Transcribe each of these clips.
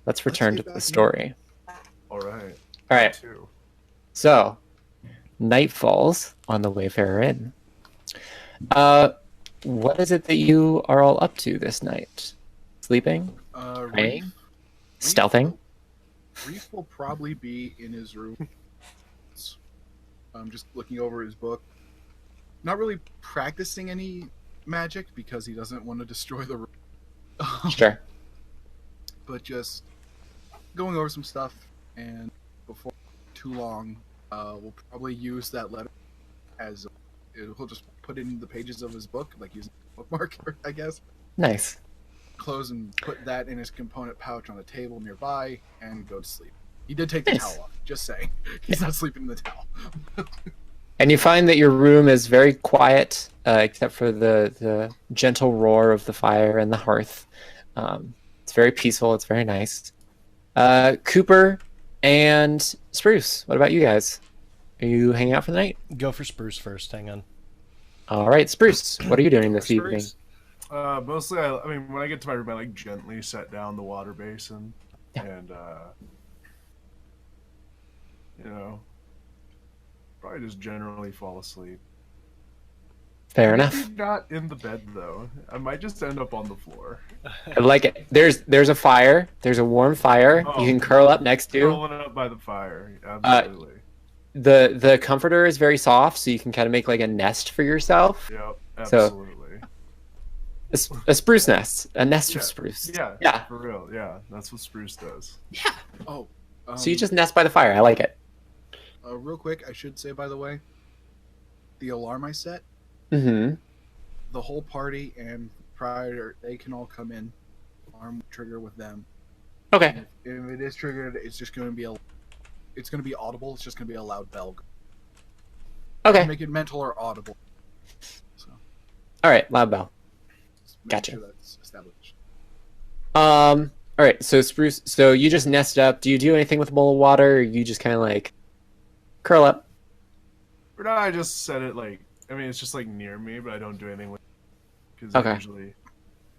Let's return to the story. All right. All right. Two. So, night falls on the Wayfarer Inn. What is it that you are all up to this night? Sleeping? Praying? Stealthing? Reef will probably be in his room. Just looking over his book. Not really practicing any magic because he doesn't want to destroy the room. Sure. But just going over some stuff, and before too long, we'll probably use that letter as he'll just put it in the pages of his book, like using a bookmark, I guess. Nice. Close and put that in his component pouch on the table nearby and go to sleep. He did take the towel off, just saying. He's not sleeping in the towel. And you find that your room is very quiet, except for the gentle roar of the fire and the hearth. It's very peaceful. It's very nice. Cooper and Spruce, what about you guys? Are you hanging out for the night? Go for Spruce first. Hang on. All right, Spruce, what are you doing this evening? Mostly, I mean, when I get to my room, I like gently set down the water basin, and you know, probably just generally fall asleep. Fair enough. Not in the bed though. I might just end up on the floor. I like it. There's a fire. There's a warm fire. You can curl up next to. Curling up by the fire. Absolutely. The comforter is very soft, so you can kind of make like a nest for yourself. Yep. Absolutely. So, a spruce nest, a nest of spruce. Yeah. For real. Yeah. That's what spruce does. Yeah. Oh. So you just nest by the fire. I like it. Real quick, I should say, by the way, the alarm I set. Mm-hmm. The whole party and prior, they can all come in. Alarm trigger with them. Okay. If it is triggered, it's just going to be it's going to be audible. It's just going to be a loud bell. Okay. Make it mental or audible. So. All right, loud bell. Gotcha. Sure that's established. All right. So Spruce. So you just nest up. Do you do anything with a bowl of water, or you just kind of like curl up? Or no, I just set it like. I mean, it's just like near me, but I don't do anything with it. Because usually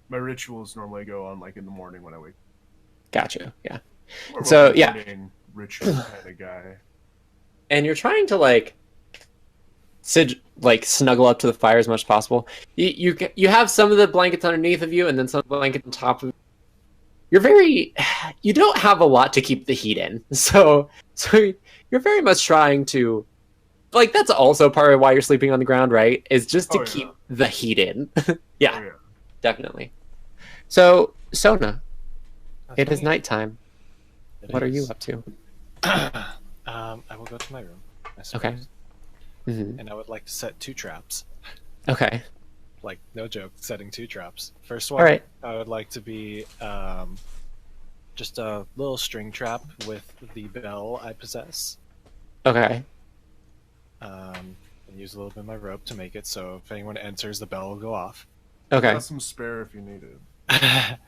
my rituals normally go on like in the morning when I wake. Gotcha. Yeah. So yeah. Ritual kind of guy. And you're trying to like snuggle up to the fire as much as possible. You have some of the blankets underneath of you, and then some of the blankets on top of you. You don't have a lot to keep the heat in, so you're very much trying to. Like, that's also part of why you're sleeping on the ground, right? Is just to keep the heat in. Yeah, definitely. So, Sona, it is nighttime. What are you up to? I will go to my room. Okay. Mm-hmm. And I would like to set 2 traps. Okay. Like, no joke, setting 2 traps. First one, I would like to be just a little string trap with the bell I possess. Okay. And use a little bit of my rope to make it so if anyone enters, the bell will go off. Okay. Got some spare if you need it.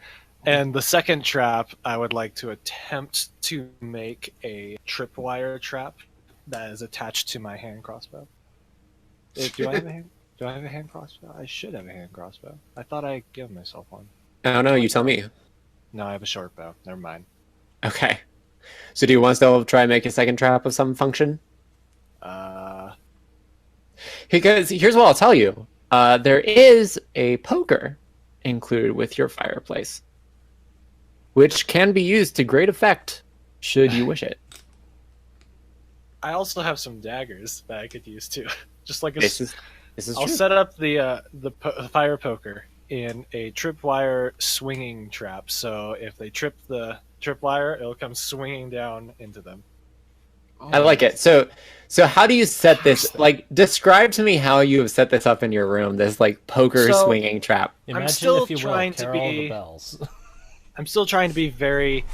And the second trap, I would like to attempt to make a tripwire trap that is attached to my hand crossbow. Do I have a hand crossbow? I should have a hand crossbow. I thought I gave myself one. I don't know. You tell me. No, I have a short bow. Never mind. Okay. So do you want to still try and make a second trap of some function? Because here's what I'll tell you. There is a poker included with your fireplace, which can be used to great effect should you wish it. I also have some daggers that I could use too. Just like this is I'll true. set up the fire poker in a tripwire swinging trap. So if they trip the tripwire, it'll come swinging down into them. I like it. So how do you set this? Like, describe to me how you have set this up in your room. This like poker swinging trap. Imagine, I'm still trying to be. All the bells. I'm still trying to be very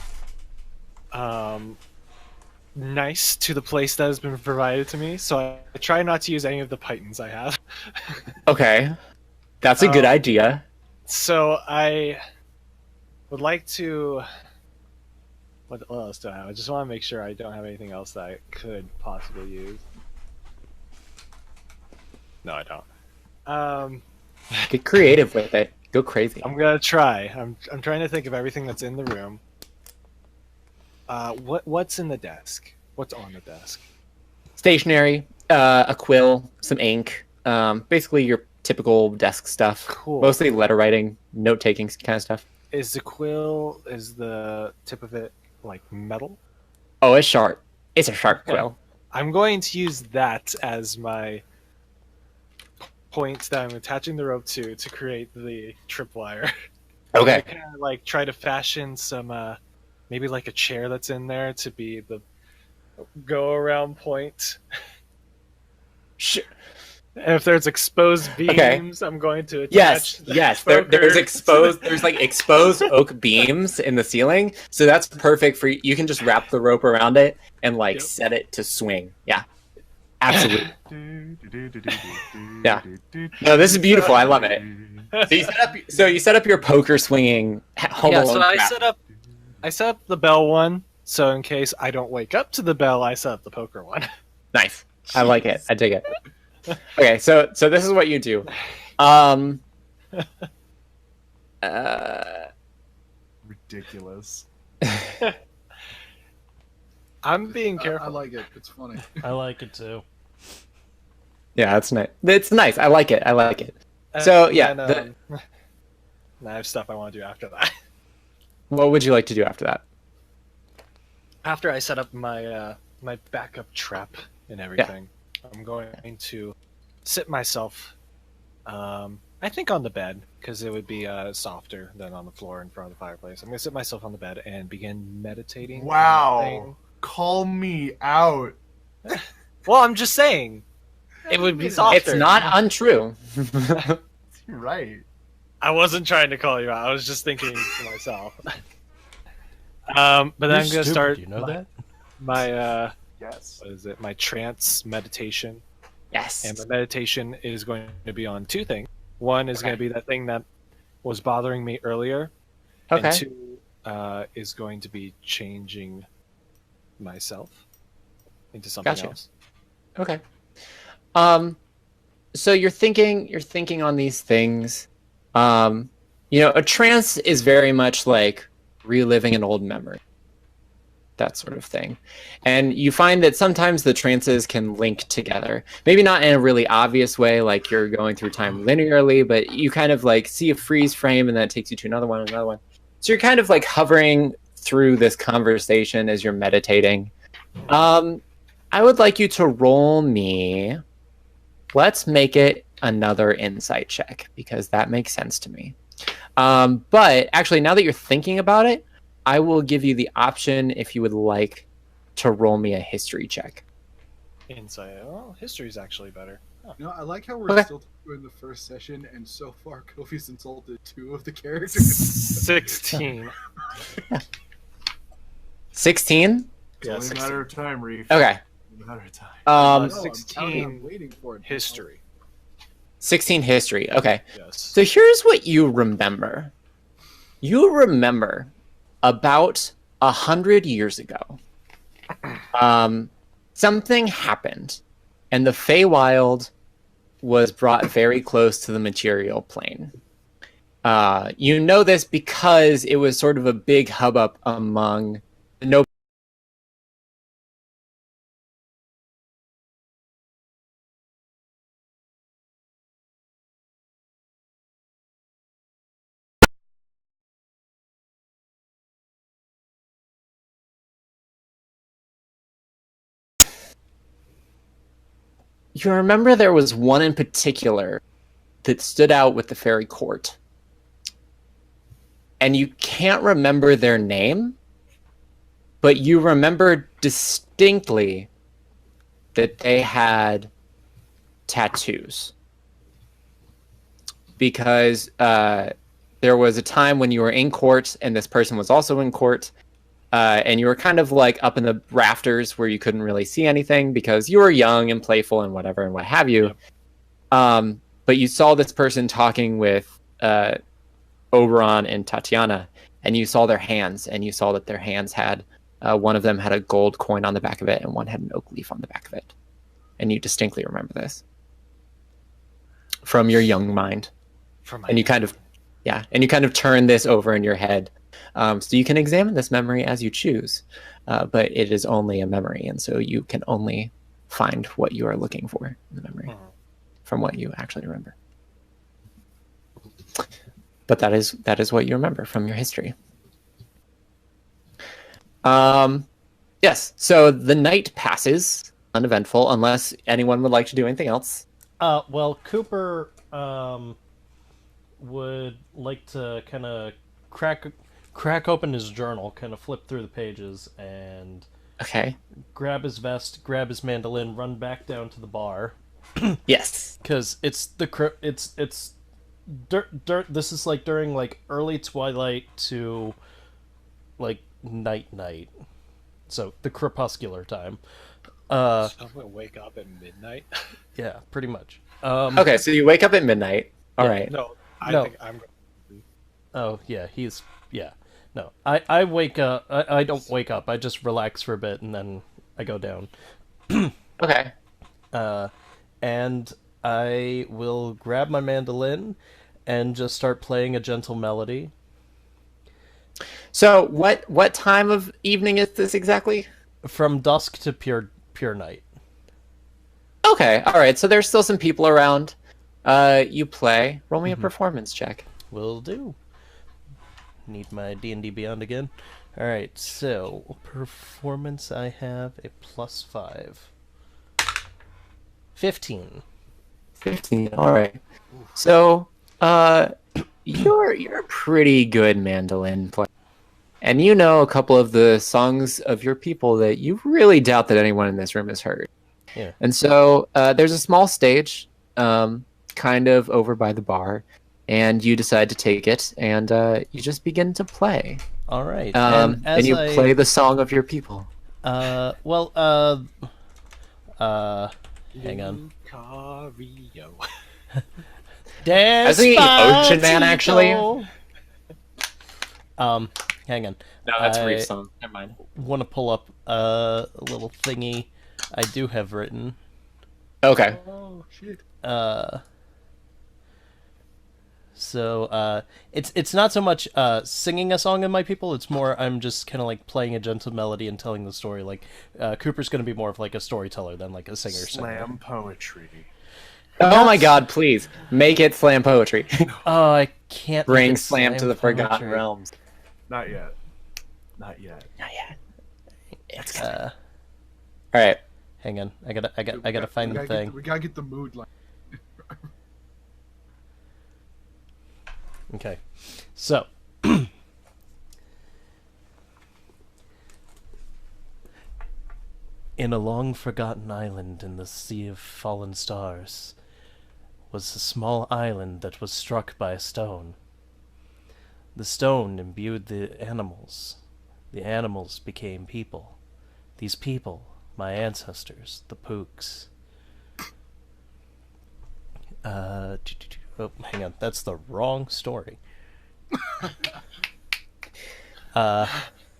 nice to the place that has been provided to me. So I try not to use any of the pythons I have. Okay, that's a good idea. So I would like to. What else do I have? I just want to make sure I don't have anything else that I could possibly use. No, I don't. Get creative with it. Go crazy. I'm gonna try. I'm trying to think of everything that's in the room. What's in the desk? What's on the desk? Stationery, a quill, some ink, basically your typical desk stuff. Cool. Mostly letter writing, note taking kind of stuff. Is the quill, is the tip of it like metal? Oh, it's sharp. It's a sharp quill. I'm going to use that as my point that I'm attaching the rope to create the tripwire. Okay. Kind of like try to fashion some, maybe like a chair that's in there to be the go around point. Sure. And if there's exposed beams, I'm going to attach. Yes. There's exposed. There's like exposed oak beams in the ceiling, so that's perfect for you. You can just wrap the rope around it and like set it to swing. Yeah, absolutely. Yeah. No, this is beautiful. I love it. So you set up your poker swinging home alone. So I set up the bell one. So in case I don't wake up to the bell, I set up the poker one. Nice. I like it. I dig it. Okay, so this is what you do. Ridiculous. I'm being careful. I like it. It's funny. I like it too. Yeah, that's nice. It's nice. I like it. So yeah, then, I have stuff I want to do after that. What would you like to do after that? After I set up my my backup trap and everything, I'm going to sit myself. I think on the bed because it would be softer than on the floor in front of the fireplace. I'm going to sit myself on the bed and begin meditating. Wow! Call me out. Well, I'm just saying. It would be softer. It's not untrue. You're right. I wasn't trying to call you out. I was just thinking to myself. But then I'm going to start. You know that? My Yes. what is it? My trance meditation. Yes. And the meditation is going to be on two things. One is going to be that thing that was bothering me earlier. Okay. And two is going to be changing myself into something else. Okay. So you're thinking on these things. A trance is very much like reliving an old memory. That sort of thing. And you find that sometimes the trances can link together. Maybe not in a really obvious way, like you're going through time linearly, but you kind of like see a freeze frame and that takes you to another one. So you're kind of like hovering through this conversation as you're meditating. I would like you to roll me. Let's make it another insight check because that makes sense to me. But actually, now that you're thinking about it, I will give you the option if you would like to roll me a history check. Insight. Well, history is actually better. Oh. You know, I like how we're still doing the first session, and so far Kofi's insulted 2 of the characters. 16. 16? It's only a matter of time, Reef. Okay. It's a matter of time. 16 I'm waiting for it. history. 16 history. Okay. Yes. So here's what you remember. You remember about 100 years ago, something happened, and the Feywild was brought very close to the material plane. You know this because it was sort of a big hubbub among the nobles. You remember there was one in particular that stood out with the fairy court. And you can't remember their name, but you remember distinctly that they had tattoos. Because there was a time when you were in court, and this person was also in court, and you were kind of like up in the rafters where you couldn't really see anything because you were young and playful and whatever and what have you. Yep. But you saw this person talking with Oberon and Tatiana, and you saw their hands, and you saw that their hands had, one of them had a gold coin on the back of it, and one had an oak leaf on the back of it. And you distinctly remember this from your young mind. And you kind of Yeah, and you kind of turn this over in your head. So you can examine this memory as you choose, but it is only a memory, and so you can only find what you are looking for in the memory from what you actually remember. But that is what you remember from your history. Yes, so the night passes uneventful, unless anyone would like to do anything else. Well, Cooper would like to kind of crack open his journal, kind of flip through the pages, and grab his vest, grab his mandolin, run back down to the bar. Yes, because it's this is like during like early twilight to like night, so the crepuscular time. So I'm gonna wake up at midnight. Yeah, pretty much. Okay, so you wake up at midnight. All right. No, I think I'm going to sleep. Oh yeah, no. I wake up. I don't wake up. I just relax for a bit and then I go down. Okay. And I will grab my mandolin and just start playing a gentle melody. So what time of evening is this exactly? From dusk to pure night. Okay, all right. So there's still some people around. You play. Roll me a performance check. Will do. Need my D&D Beyond again. All right. So performance, I have a +5. 15. 15. All right. So, you're a pretty good mandolin player, and you know a couple of the songs of your people that you really doubt that anyone in this room has heard. Yeah. And so, there's a small stage, kind of over by the bar, and you decide to take it, and you just begin to play. All right. And you play the song of your people. Hang on. Lucario. I was thinking Ocean Man, actually. Hang on. No, that's Reef's song. Never mind. Want to pull up a little thingy I do have written. Okay. Oh shit. So it's not so much singing a song of my people. It's more I'm just kind of like playing a gentle melody and telling the story. Like Cooper's going to be more of like a storyteller than like a singer. Slam poetry. Oh my God! Please make it slam poetry. Oh, I can't. Bring slam to the poetry. Forgotten Realms. Not yet. Not yet. Not yet. It's All right. Hang on. I gotta find the thing. We gotta get the mood like. Okay, so in a long forgotten island in the sea of fallen stars was a small island that was struck by a stone. The stone imbued the animals. The animals became people. These people, my ancestors, the Pooks. Oh, hang on. That's the wrong story.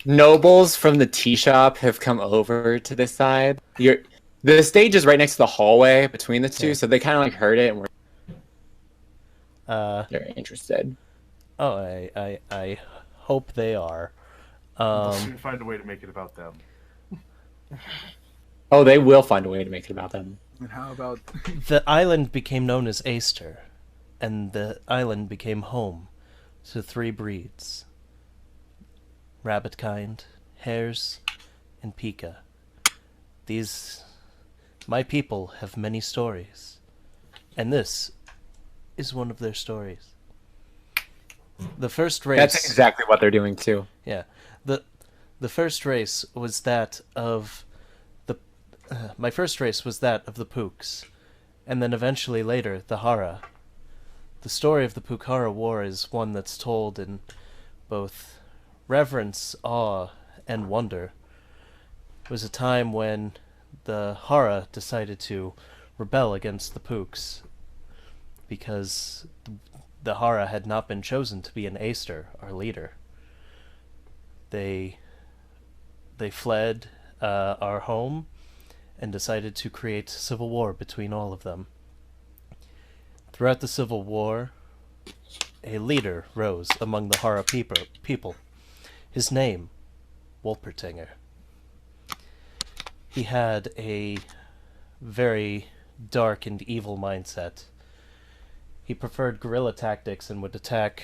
Nobles from the tea shop have come over to this side. The stage is right next to the hallway between the two, so they kind of like heard it and they're interested. Oh, I hope they are. They'll soon find a way to make it about them. Oh, they will find a way to make it about them. And how about The island became known as Aster, and the island became home to 3 breeds: rabbit kind, hares, and pika. These, my people, have many stories, and this is one of their stories. The first race. That's exactly what they're doing too. Yeah, the first race was that of the. My first race was that of the Pooks, and then eventually later the Hara. The story of the Pukhara War is one that's told in both reverence, awe, and wonder. It was a time when the Hara decided to rebel against the Pooks because the Hara had not been chosen to be an Aster, our leader. They fled our home and decided to create civil war between all of them. Throughout the Civil War, a leader rose among the Hara people. His name, Wolpertinger. He had a very dark and evil mindset. He preferred guerrilla tactics and would attack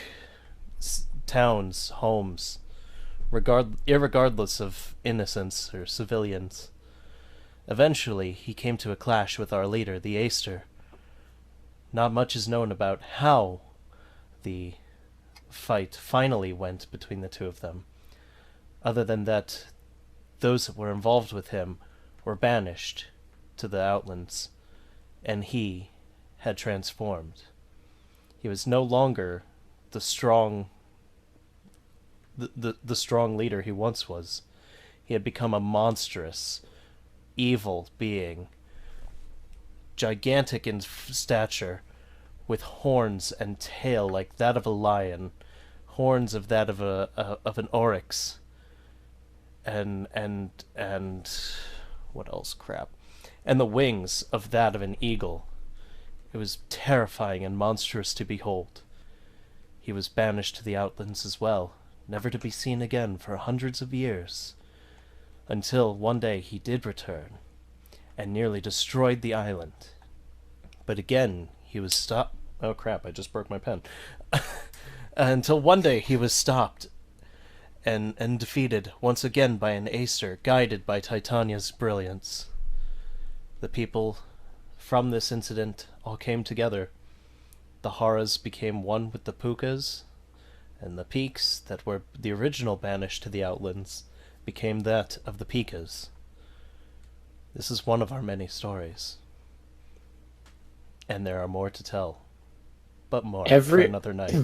towns, homes, irregardless of innocents or civilians. Eventually, he came to a clash with our leader, the Aster. Not much is known about how the fight finally went between the two of them, other than that those that were involved with him were banished to the Outlands, and he had transformed. He was no longer the strong the strong leader he once was. He had become a monstrous, evil being, gigantic in stature, with horns and tail like that of a lion, horns of that of an oryx, and what else? Crap. And the wings of that of an eagle. It was terrifying and monstrous to behold. He was banished to the Outlands as well, never to be seen again for hundreds of years, until one day he did return, and nearly destroyed the island. But again, he was stopped. Oh crap, I just broke my pen. Until one day he was stopped and defeated once again by an Acer, guided by Titania's brilliance. The people from this incident all came together. The Haras became one with the Pukas, and the peaks that were the original banished to the Outlands became that of the Pikas. This is one of our many stories. And there are more to tell. But more for another night.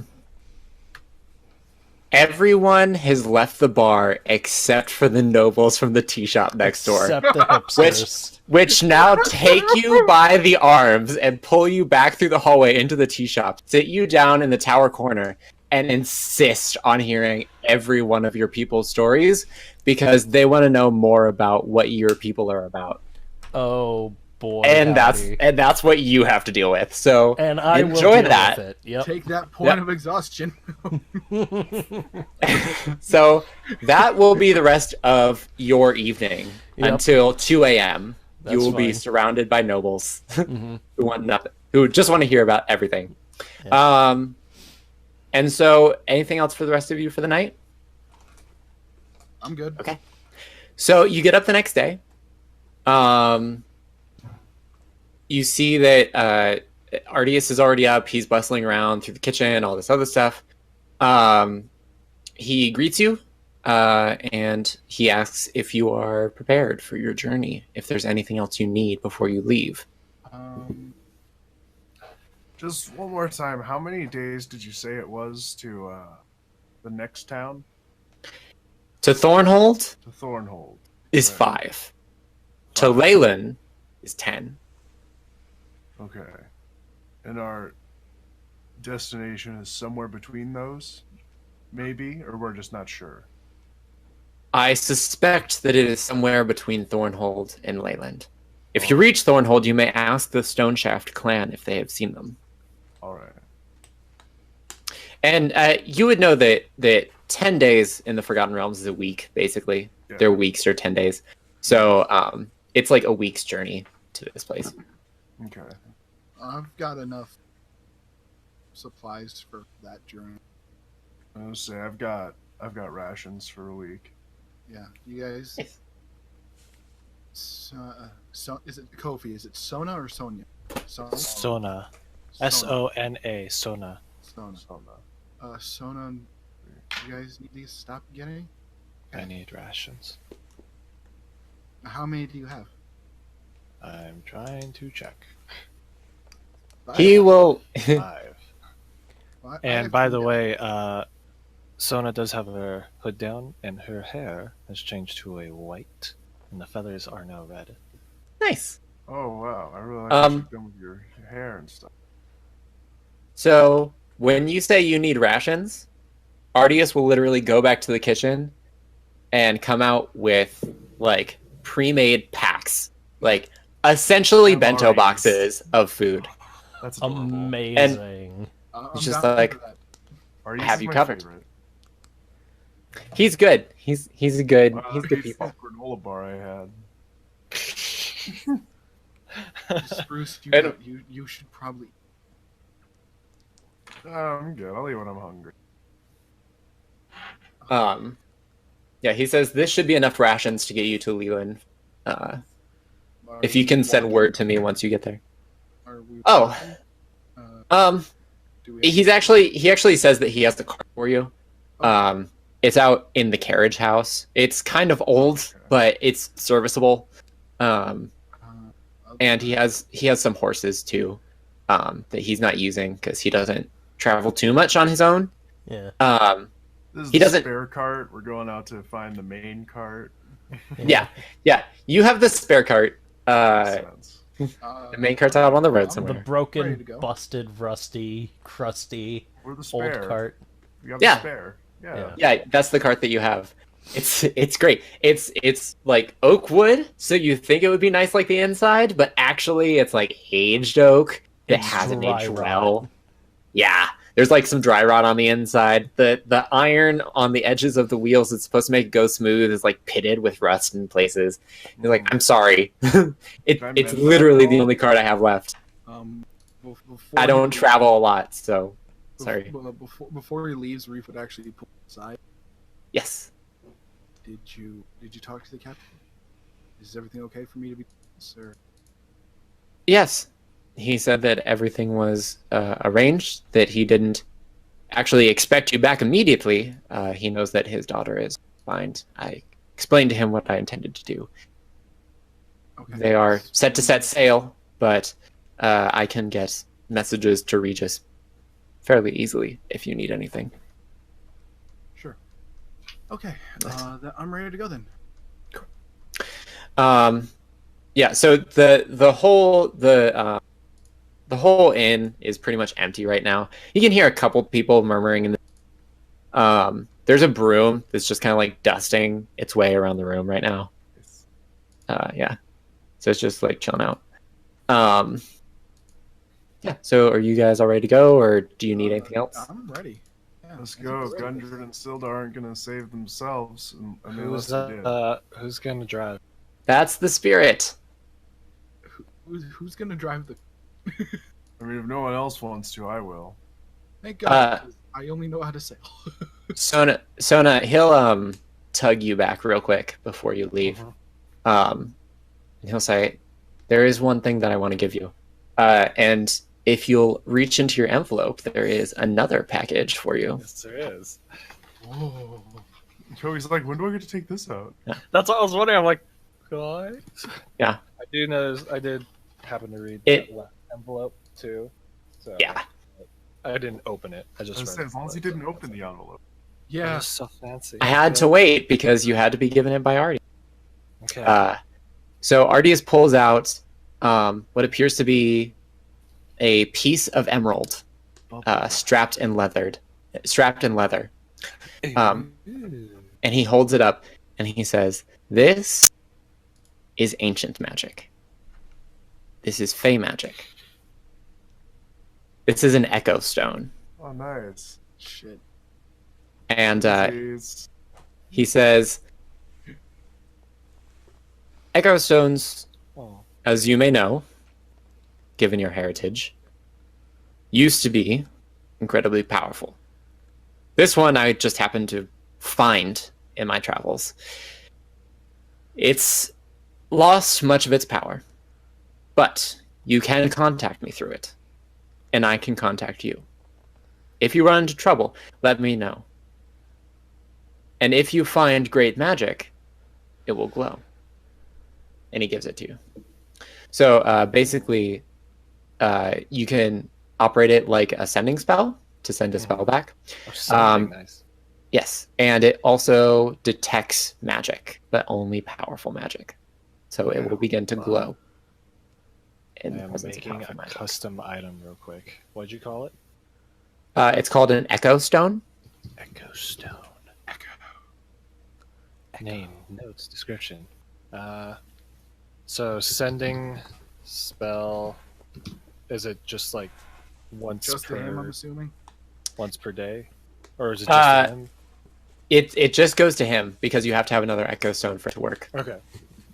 Everyone has left the bar except for the nobles from the tea shop next door. Except the hipsters. Which now take you by the arms and pull you back through the hallway into the tea shop, sit you down in the tower corner, and insist on hearing every one of your people's stories because they want to know more about what your people are about. Oh boy. And that's what you have to deal with. So and I enjoy will deal that. With it. Yep. Take that point of exhaustion. So that will be the rest of your evening until 2 a.m. You will be surrounded by nobles who want nothing, who just want to hear about everything. Yeah. And so, anything else for the rest of you for the night? I'm good. Okay. So you get up the next day. You see that Ardius is already up. He's bustling around through the kitchen, all this other stuff. He greets you, and he asks if you are prepared for your journey, if there's anything else you need before you leave. Just one more time, how many days did you say it was to the next town? To Thornhold? To Thornhold. Is 5. To Leyland is 10. Okay. And our destination is somewhere between those? Maybe? Or we're just not sure? I suspect that it is somewhere between Thornhold and Leyland. If you reach Thornhold, you may ask the Stoneshaft clan if they have seen them. All right. And you would know that 10 days in the Forgotten Realms is a week, basically. Yeah. Their weeks are 10 days. So it's like a week's journey to this place. Okay. I've got enough supplies for that journey. I was say I've got rations for a week. Yeah, you guys. So is it Kofi? Is it Sona or Sonia? Sona. S-O-N-A. Sona. Sona. Sona. You guys need to stop getting? Okay. I need rations. How many do you have? I'm trying to check. 5? He will. 5. And by the way, Sona does have her hood down, and her hair has changed to a white, and the feathers are now red. Nice. Oh wow! I really like what you've done with your hair and stuff. So when you say you need rations, Ardius will literally go back to the kitchen and come out with like pre-made packs, like essentially bento boxes of food. That's amazing. And it's just like Artie's have is you my covered. favorite. He's good. He's a good Wow, he's good that's people. the granola bar I had. Spruce, And- you should probably. I'm good. I'll eat when I'm hungry. Yeah, he says this should be enough rations to get you to Leland. Are If you we can send walking? word to me once you get there. Are we Oh. walking? Do we He actually says that he has the car for you. Oh. It's out in the carriage house. It's kind of old, Okay. but it's serviceable. And okay. he has some horses too, that he's not using because he doesn't travel too much on his own. Yeah. This is He the doesn't- spare cart. We're going out to find the main cart. Yeah. You have the spare cart. Makes sense. The main cart's out on the road I'm The somewhere. ready broken, to go. busted, rusty, crusty, We're the old spare. cart. We got Yeah. the spare. Yeah. Yeah, that's the cart that you have. It's great. It's like oak wood, so you think it would be nice like the inside, but actually it's like aged oak that It's hasn't dry aged rot. well. Yeah. There's like some dry rot on the inside. The iron on the edges of the wheels that's supposed to make it go smooth is like pitted with rust in places. You're like, I'm sorry. Can I It's mend that literally at the all? only cart I have left. Before I don't he- travel a lot, so sorry. Before he leaves, Reef would actually pull aside. Yes. Did you talk to the captain? Is everything okay for me to be, sir? Yes. He said that everything was arranged, that he didn't actually expect you back immediately. He knows that his daughter is fine. I explained to him what I intended to do. Okay. They are set to set sail, but I can get messages to Regis fairly easily if you need anything. Sure. Okay. I'm ready to go then. Yeah, so the whole inn is pretty much empty right now. You can hear a couple people murmuring in the there's a broom that's just kind of like dusting its way around the room right now. Yeah. So it's just like chilling out. Yeah, so are you guys all ready to go, or do you need anything else? I'm ready. Yeah, Let's I think go. we're ready. Gundred and Sildar aren't going to save themselves. Unless they did. Who's gonna drive? That's the spirit. Who's gonna drive the? I mean, if no one else wants to, I will. Thank God. 'Cause I only know how to sail. Sona, he'll tug you back real quick before you leave. And he'll say, "There is one thing that I want to give you, and if you'll reach into your envelope, there is another package for you." Yes, there is. Whoa. Joey's like, when do I get to take this out? That's what I was wondering. I'm like, guys. Yeah. I do notice. I did happen to read It- that last envelope too. So Yeah. I didn't open it. I I just was read saying, it. as long as he didn't open the envelope. Yeah. That's so fancy. I had to wait because you had to be given it by Artie. Okay. So Artius pulls out what appears to be a piece of emerald, strapped in leather, and he holds it up and he says, "This is ancient magic. This is fey magic. This is an echo stone." Oh, nice. Shit. And Jeez. he says, "Echo stones, Oh. as you may know, given your heritage, used to be incredibly powerful. This one I just happened to find in my travels. It's lost much of its power, but you can contact me through it, and I can contact you. If you run into trouble, let me know. And if you find great magic, it will glow." And he gives it to you. So basically, you can operate it like a sending spell to send a spell back. Nice. Yes, and it also detects magic, but only powerful magic. So it will begin to glow in I the am presence of making powerful a magic. custom item real quick. What'd you call it? It's called an echo stone. Echo Stone. Name, notes, description. So sending spell. Is it just like once Just per to him, I'm assuming. once per day? Or is it just him? It just goes to him because you have to have another Echo Stone for it to work. Okay.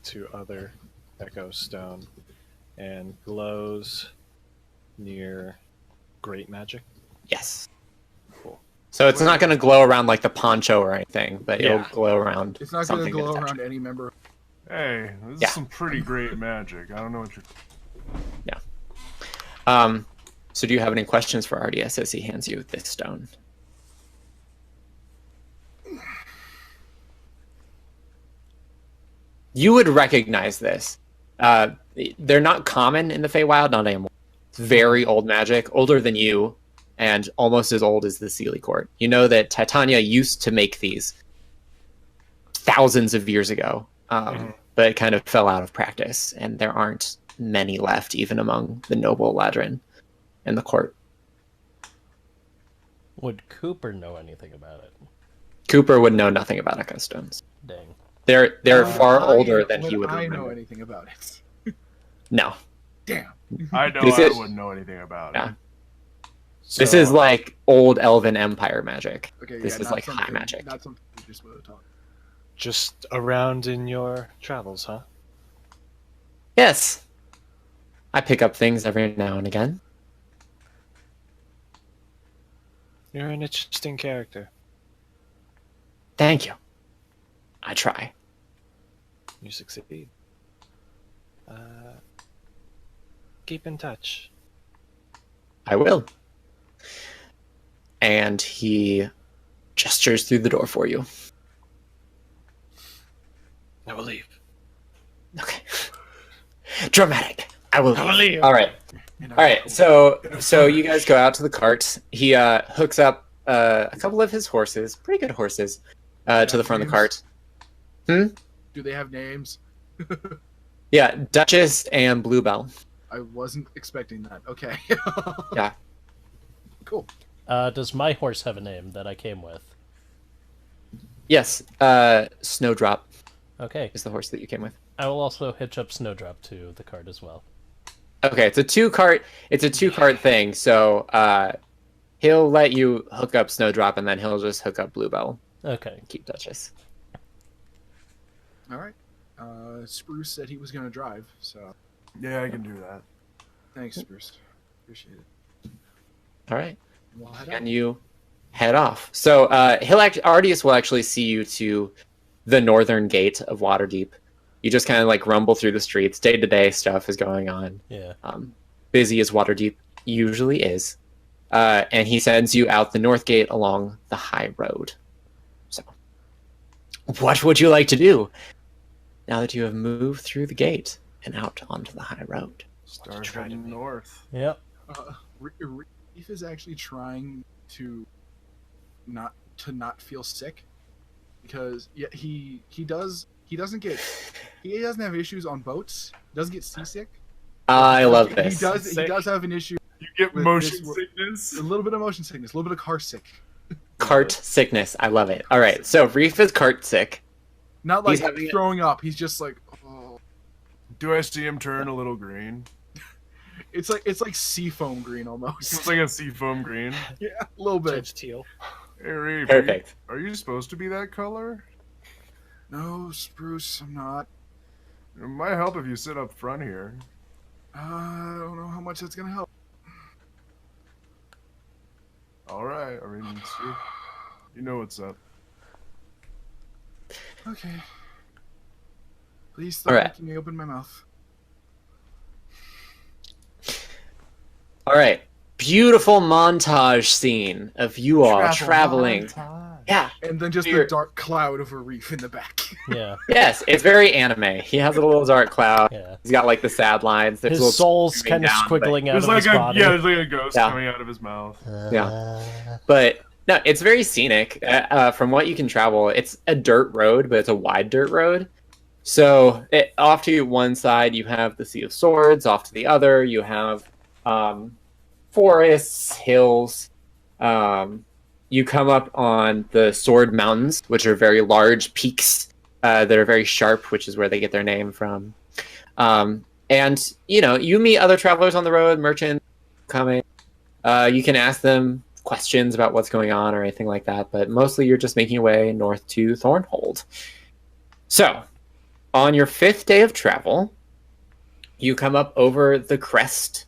2 other Echo Stone. And glows near Great Magic? Yes. Cool. So it's not going to glow around like the poncho or anything, but it'll glow around. It's not going to glow around any member. Hey, this is some pretty great magic. I don't know what you're... Yeah. So do you have any questions for RDS as he hands you this stone? You would recognize this. They're not common in the Feywild, not anymore. It's very old magic, older than you, and almost as old as the Sealy Court. You know that Titania used to make these thousands of years ago, but it kind of fell out of practice, and there aren't many left, even among the noble Ladrin in the court. Would Cooper know anything about it? Cooper would know nothing about Echo Stones. Dang. They're far older than he would I remember. know anything about it. No. Damn. I know This I is- wouldn't know anything about Yeah. it. This is like old Elven Empire magic. Okay, This yeah, is not like high something- magic. Not something we just would have talked. Just around in your travels, huh? Yes. I pick up things every now and again. You're an interesting character. Thank you. I try. You succeed. Keep in touch. I will. And he gestures through the door for you. I will leave. Okay. Dramatic. I will leave. leave. All right. All right. So you guys go out to the cart. He hooks up a couple of his horses, pretty good horses, to the front of the cart. Do they have names? Yeah, Duchess and Bluebell. I wasn't expecting that. Okay. Yeah. Cool. Does my horse have a name that I came with? Yes. Snowdrop Okay. is the horse that you came with. I will also hitch up Snowdrop to the cart as well. Okay, it's a two cart thing. So he'll let you hook up Snowdrop, and then he'll just hook up Bluebell Okay. and keep Duchess. All right. Spruce said he was going to drive, so Yeah, I can do that. thanks, Spruce. Appreciate it. All right. We'll head And you head off. So Ardius will actually see you to the northern gate of Waterdeep. You just kind of like rumble through the streets. Day-to-day stuff is going on. Yeah. Busy as Waterdeep usually is. And he sends you out the north gate along the high road. So, what would you like to do now that you have moved through the gate and out onto the high road? Start heading north. Yep. Reef is actually trying to not feel sick because he doesn't have issues on boats. Doesn't get seasick. I love this. He does have an issue. You get With motion this- sickness. A little bit of motion sickness, a little bit of car sick. Cart sickness. I love it. All right. So Reef is cart sick. Not like He's having it- throwing up. He's just like, oh. Do I see him turn a little green? It's like seafoam green almost. It's like a seafoam green. Yeah, a little bit. Turns teal. Hey, Reeve, Perfect. Are you supposed to be that color? No, Spruce, I'm not. It might help if you sit up front here. I don't know how much that's gonna help. All right. I mean, you know what's up. Okay. Please stop Alright. making me open my mouth. All right. Beautiful montage scene of you all traveling. Yeah. And then just Weird. the dark cloud of a reef in the back. Yeah. Yes, it's very anime. He has a little dark cloud. Yeah. He's got like the sad lines. There's His little soul's zooming kind of down, but- squiggling out There's of like his body. there's like a ghost Yeah. coming out of his mouth. But no, it's very scenic. From what you can travel, it's a dirt road, but it's a wide dirt road. So off to one side, you have the Sea of Swords. Off to the other, you have forests, hills. You come up on the Sword Mountains, which are very large peaks that are very sharp, which is where they get their name from. And, you know, you meet other travelers on the road, merchants coming. You can ask them questions about what's going on or anything like that, but mostly you're just making your way north to Thornhold. So, on your 5th day of travel, you come up over the crest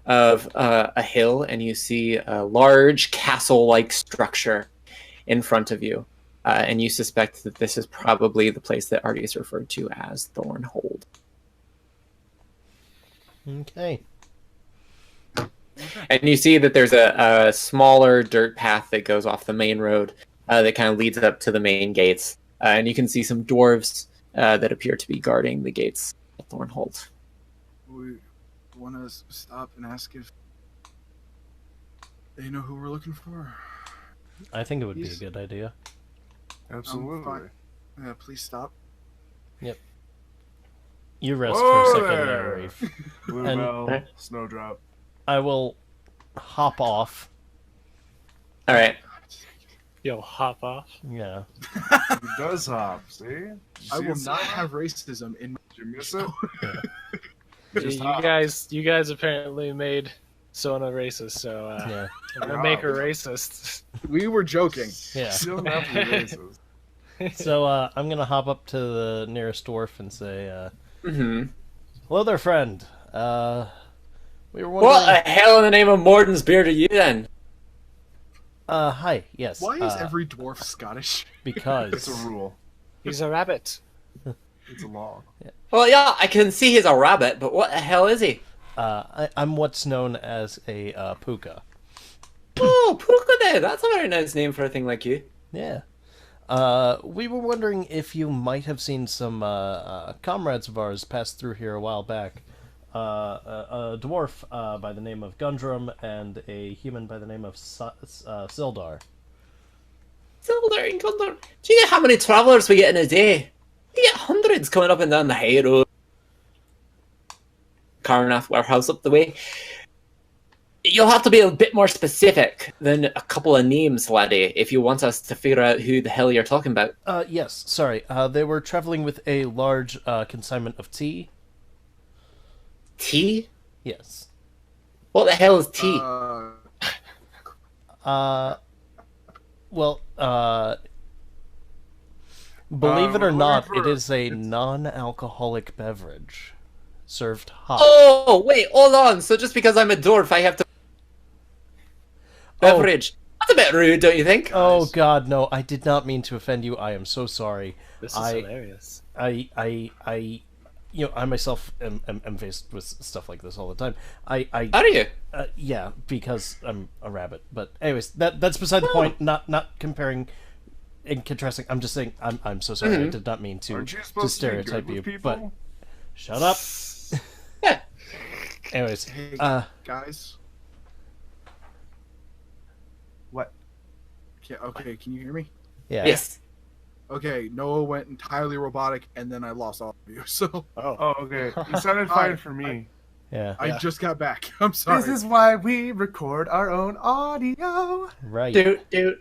of a hill, and you see a large castle-like structure in front of you. And you suspect that this is probably the place that Artie is referred to as Thornhold. Okay. And you see that there's a smaller dirt path that goes off the main road that kind of leads up to the main gates. And you can see some dwarves that appear to be guarding the gates at Thornhold. We want to stop and ask if they know who we're looking for. I think it would be a good idea. Absolutely. Please stop. Yep. You rest Whoa for a second there. there, Reef. Bluebell, Snowdrop. I will hop off. All right. Yo, hop off. Yeah. He does hop, see? I will not have racism in my... Did you miss it? You guys apparently made Sona racist, so Yeah. I'm gonna make her racist. We were joking. Yeah. You don't have to be racist. So I'm gonna hop up to the nearest dwarf and say, Mm-hmm. "Hello there, friend. We were wondering." What the hell in the name of Morden's beard are you then? Hi. Yes. Why is every dwarf Scottish? Because It's a rule. He's a rabbit. It's a law. Well, yeah, I can see he's a rabbit, but what the hell is he? I'm what's known as a puka. Oh, Pukade, that's a very nice name for a thing like you. Yeah. We were wondering if you might have seen some comrades of ours pass through here a while back. A dwarf by the name of Gundrum and a human by the name of Sildar. Sildar and Gundar. Do you know how many travelers we get in a day? We get hundreds coming up and down the high road. Carnath warehouse up the way. You'll have to be a bit more specific than a couple of names, laddie, if you want us to figure out who the hell you're talking about. Yes, sorry. They were traveling with a large consignment of tea. Tea? Yes. What the hell is tea? Well, believe it or we're not, looking it for- is a non-alcoholic beverage. Served hot. Oh, wait, hold on. So just because I'm a dwarf, I have to... Beverage. That's a bit rude, don't you think? Oh God, no! I did not mean to offend you. I am so sorry. This is hilarious. I myself am faced with stuff like this all the time. How do you? Yeah, because I'm a rabbit. But anyways, that's beside the point. Not comparing and contrasting. I'm just saying I'm so sorry. I did not mean to Aren't you supposed to be good stereotype with you. people? But shut up. Yeah. Anyways, Hey, guys. What? Okay, can you hear me? yeah. Yes. Okay, Noah went entirely robotic, and then I lost all of you. So Oh, okay. You sounded fine for me. Yeah. I just got back. I'm sorry. This is why we record our own audio. Right. Dude.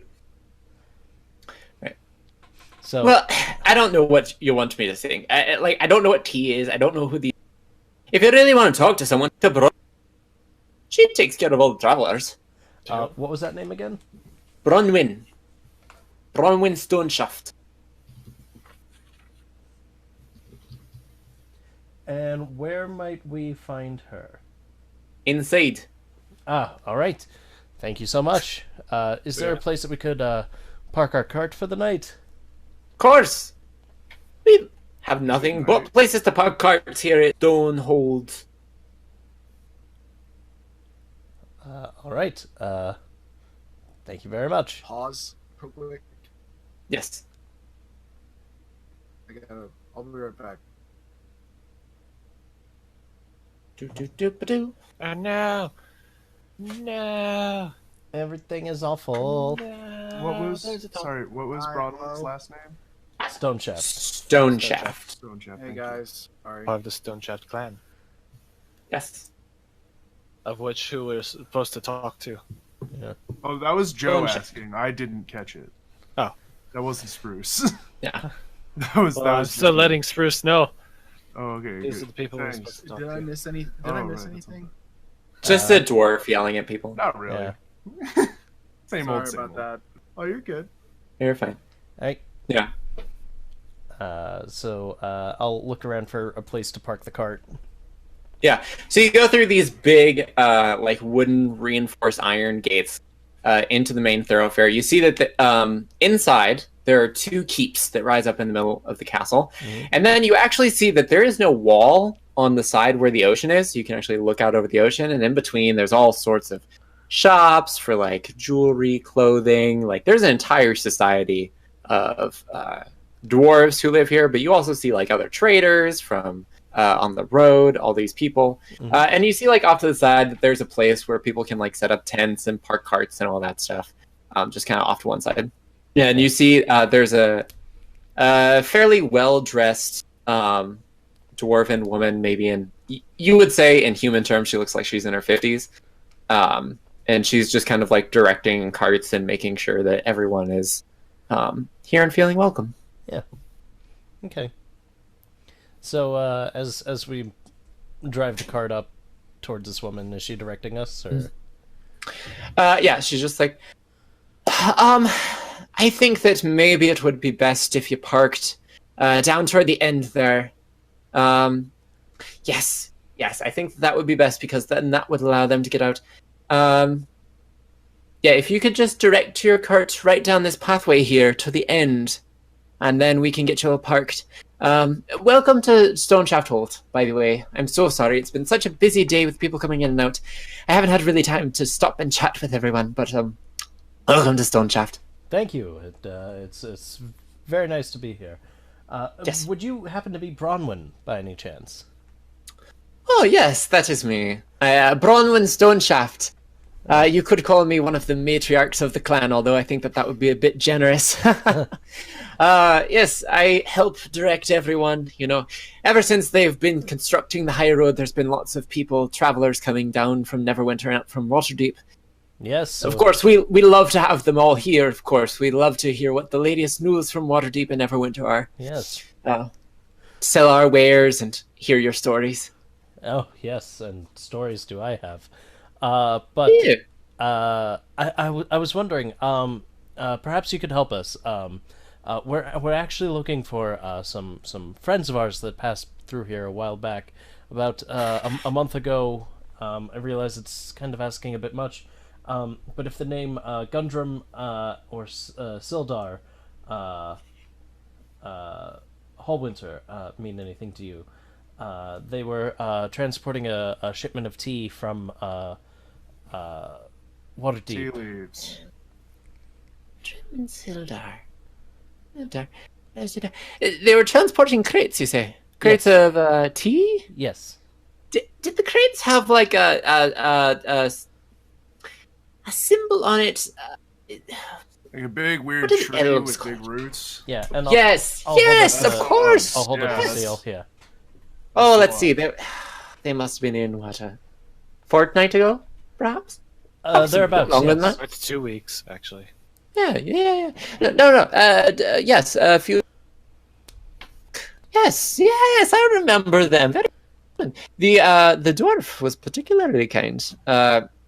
So Well, I don't know what you want me to sing. I don't know what tea is. I don't know who the... If you really want to talk to someone, to she takes care of all the travelers. what was that name again? Bronwyn. Bronwyn Stoneshaft. And where might we find her? Inside. Ah, all right. Thank you so much. Is there a place that we could park our cart for the night? Of course. We have nothing but places to park carts here at Stonehold. All right. Thank you very much. Pause real quick. Yes. I'll be right back. Do. Oh no! No! Everything is awful. No! What was... There's a top- Sorry, what was Hi, Bronwyn's hello. last name? Stone Shaft. Stoneshaft. Stone Jeff. Hey guys, sorry. Part of the Stoneshaft clan, Yes. of which who we're supposed to talk to. Oh, that was Joe Stone Jeff. asking. I didn't catch it. Oh. That wasn't Spruce. Yeah. that was Well, that I'm was still just- letting Spruce know. Oh, okay. These good. are the people we're Thanks. supposed to talk Did I to. miss any? Did Oh, I miss right, that's anything? Just a dwarf yelling at people. Not really. Yeah. Same Sorry old, same about old. that. Oh, you're good. You're fine. Alright. Yeah. So I'll look around for a place to park the cart. Yeah. So you go through these big, like wooden reinforced iron gates into the main thoroughfare. You see that inside there are 2 keeps that rise up in the middle of the castle, and then you actually see that there is no wall on the side where the ocean is. You can actually look out over the ocean, and in between there's all sorts of shops for like jewelry, clothing. Like there's an entire society of dwarves who live here, but you also see like other traders from on the road, all these people. And you see like off to the side that there's a place where people can like set up tents and park carts and all that stuff, just kind of off to one side. Yeah, and you see there's a fairly well-dressed dwarven woman, maybe you would say in human terms she looks like she's in her 50s. And she's just kind of like directing carts and making sure that everyone is here and feeling welcome. Yeah. Okay. So as we drive the cart up towards this woman, is she directing us, or? Yeah, she's just like, I think that maybe it would be best if you parked down toward the end there. Yes, I think that would be best because then that would allow them to get out. Yeah, if you could just direct your cart right down this pathway here to the end, and then we can get you all parked. Welcome to Stoneshaft Holt, by the way. I'm so sorry. It's been such a busy day with people coming in and out. I haven't had really time to stop and chat with everyone, but welcome to Stoneshaft. Thank you. It's very nice to be here. Yes. Would you happen to be Bronwyn, by any chance? Oh, yes, that is me. Bronwyn Stoneshaft. You could call me one of the matriarchs of the clan, although I think that would be a bit generous. Yes, I help direct everyone. You know, ever since they've been constructing the high road, there's been lots of people, travelers coming down from Neverwinter and up from Waterdeep. Yes. So... Of course, we love to have them all here, of course. We love to hear what the latest news from Waterdeep and Neverwinter are. Yes. Sell our wares and hear your stories. Oh, yes, and stories do I have. But yeah. I was wondering, perhaps you could help us. We're actually looking for some friends of ours that passed through here a while back. About a month ago, I realize it's kind of asking a bit much, but if the name Gundrum or Sildar Hallwinter mean anything to you, they were transporting a shipment of tea from Waterdeep. Tea leaves. Sildar. They were transporting crates, you say? Crates of tea? Yes. Did the crates have like a symbol on it? Like a big weird What is tree elves with big called? Roots. Yeah. And Yes, I'll hold yes, up, of course. I'll hold up the Yes. seal here. Oh, let's see. They must have been in what, a fortnight ago, perhaps? Thereabouts. Longer than Yes. that? It's 2 weeks, actually. Yeah. No. Yes, a few. Yes, I remember them. Very good. The dwarf was particularly kind.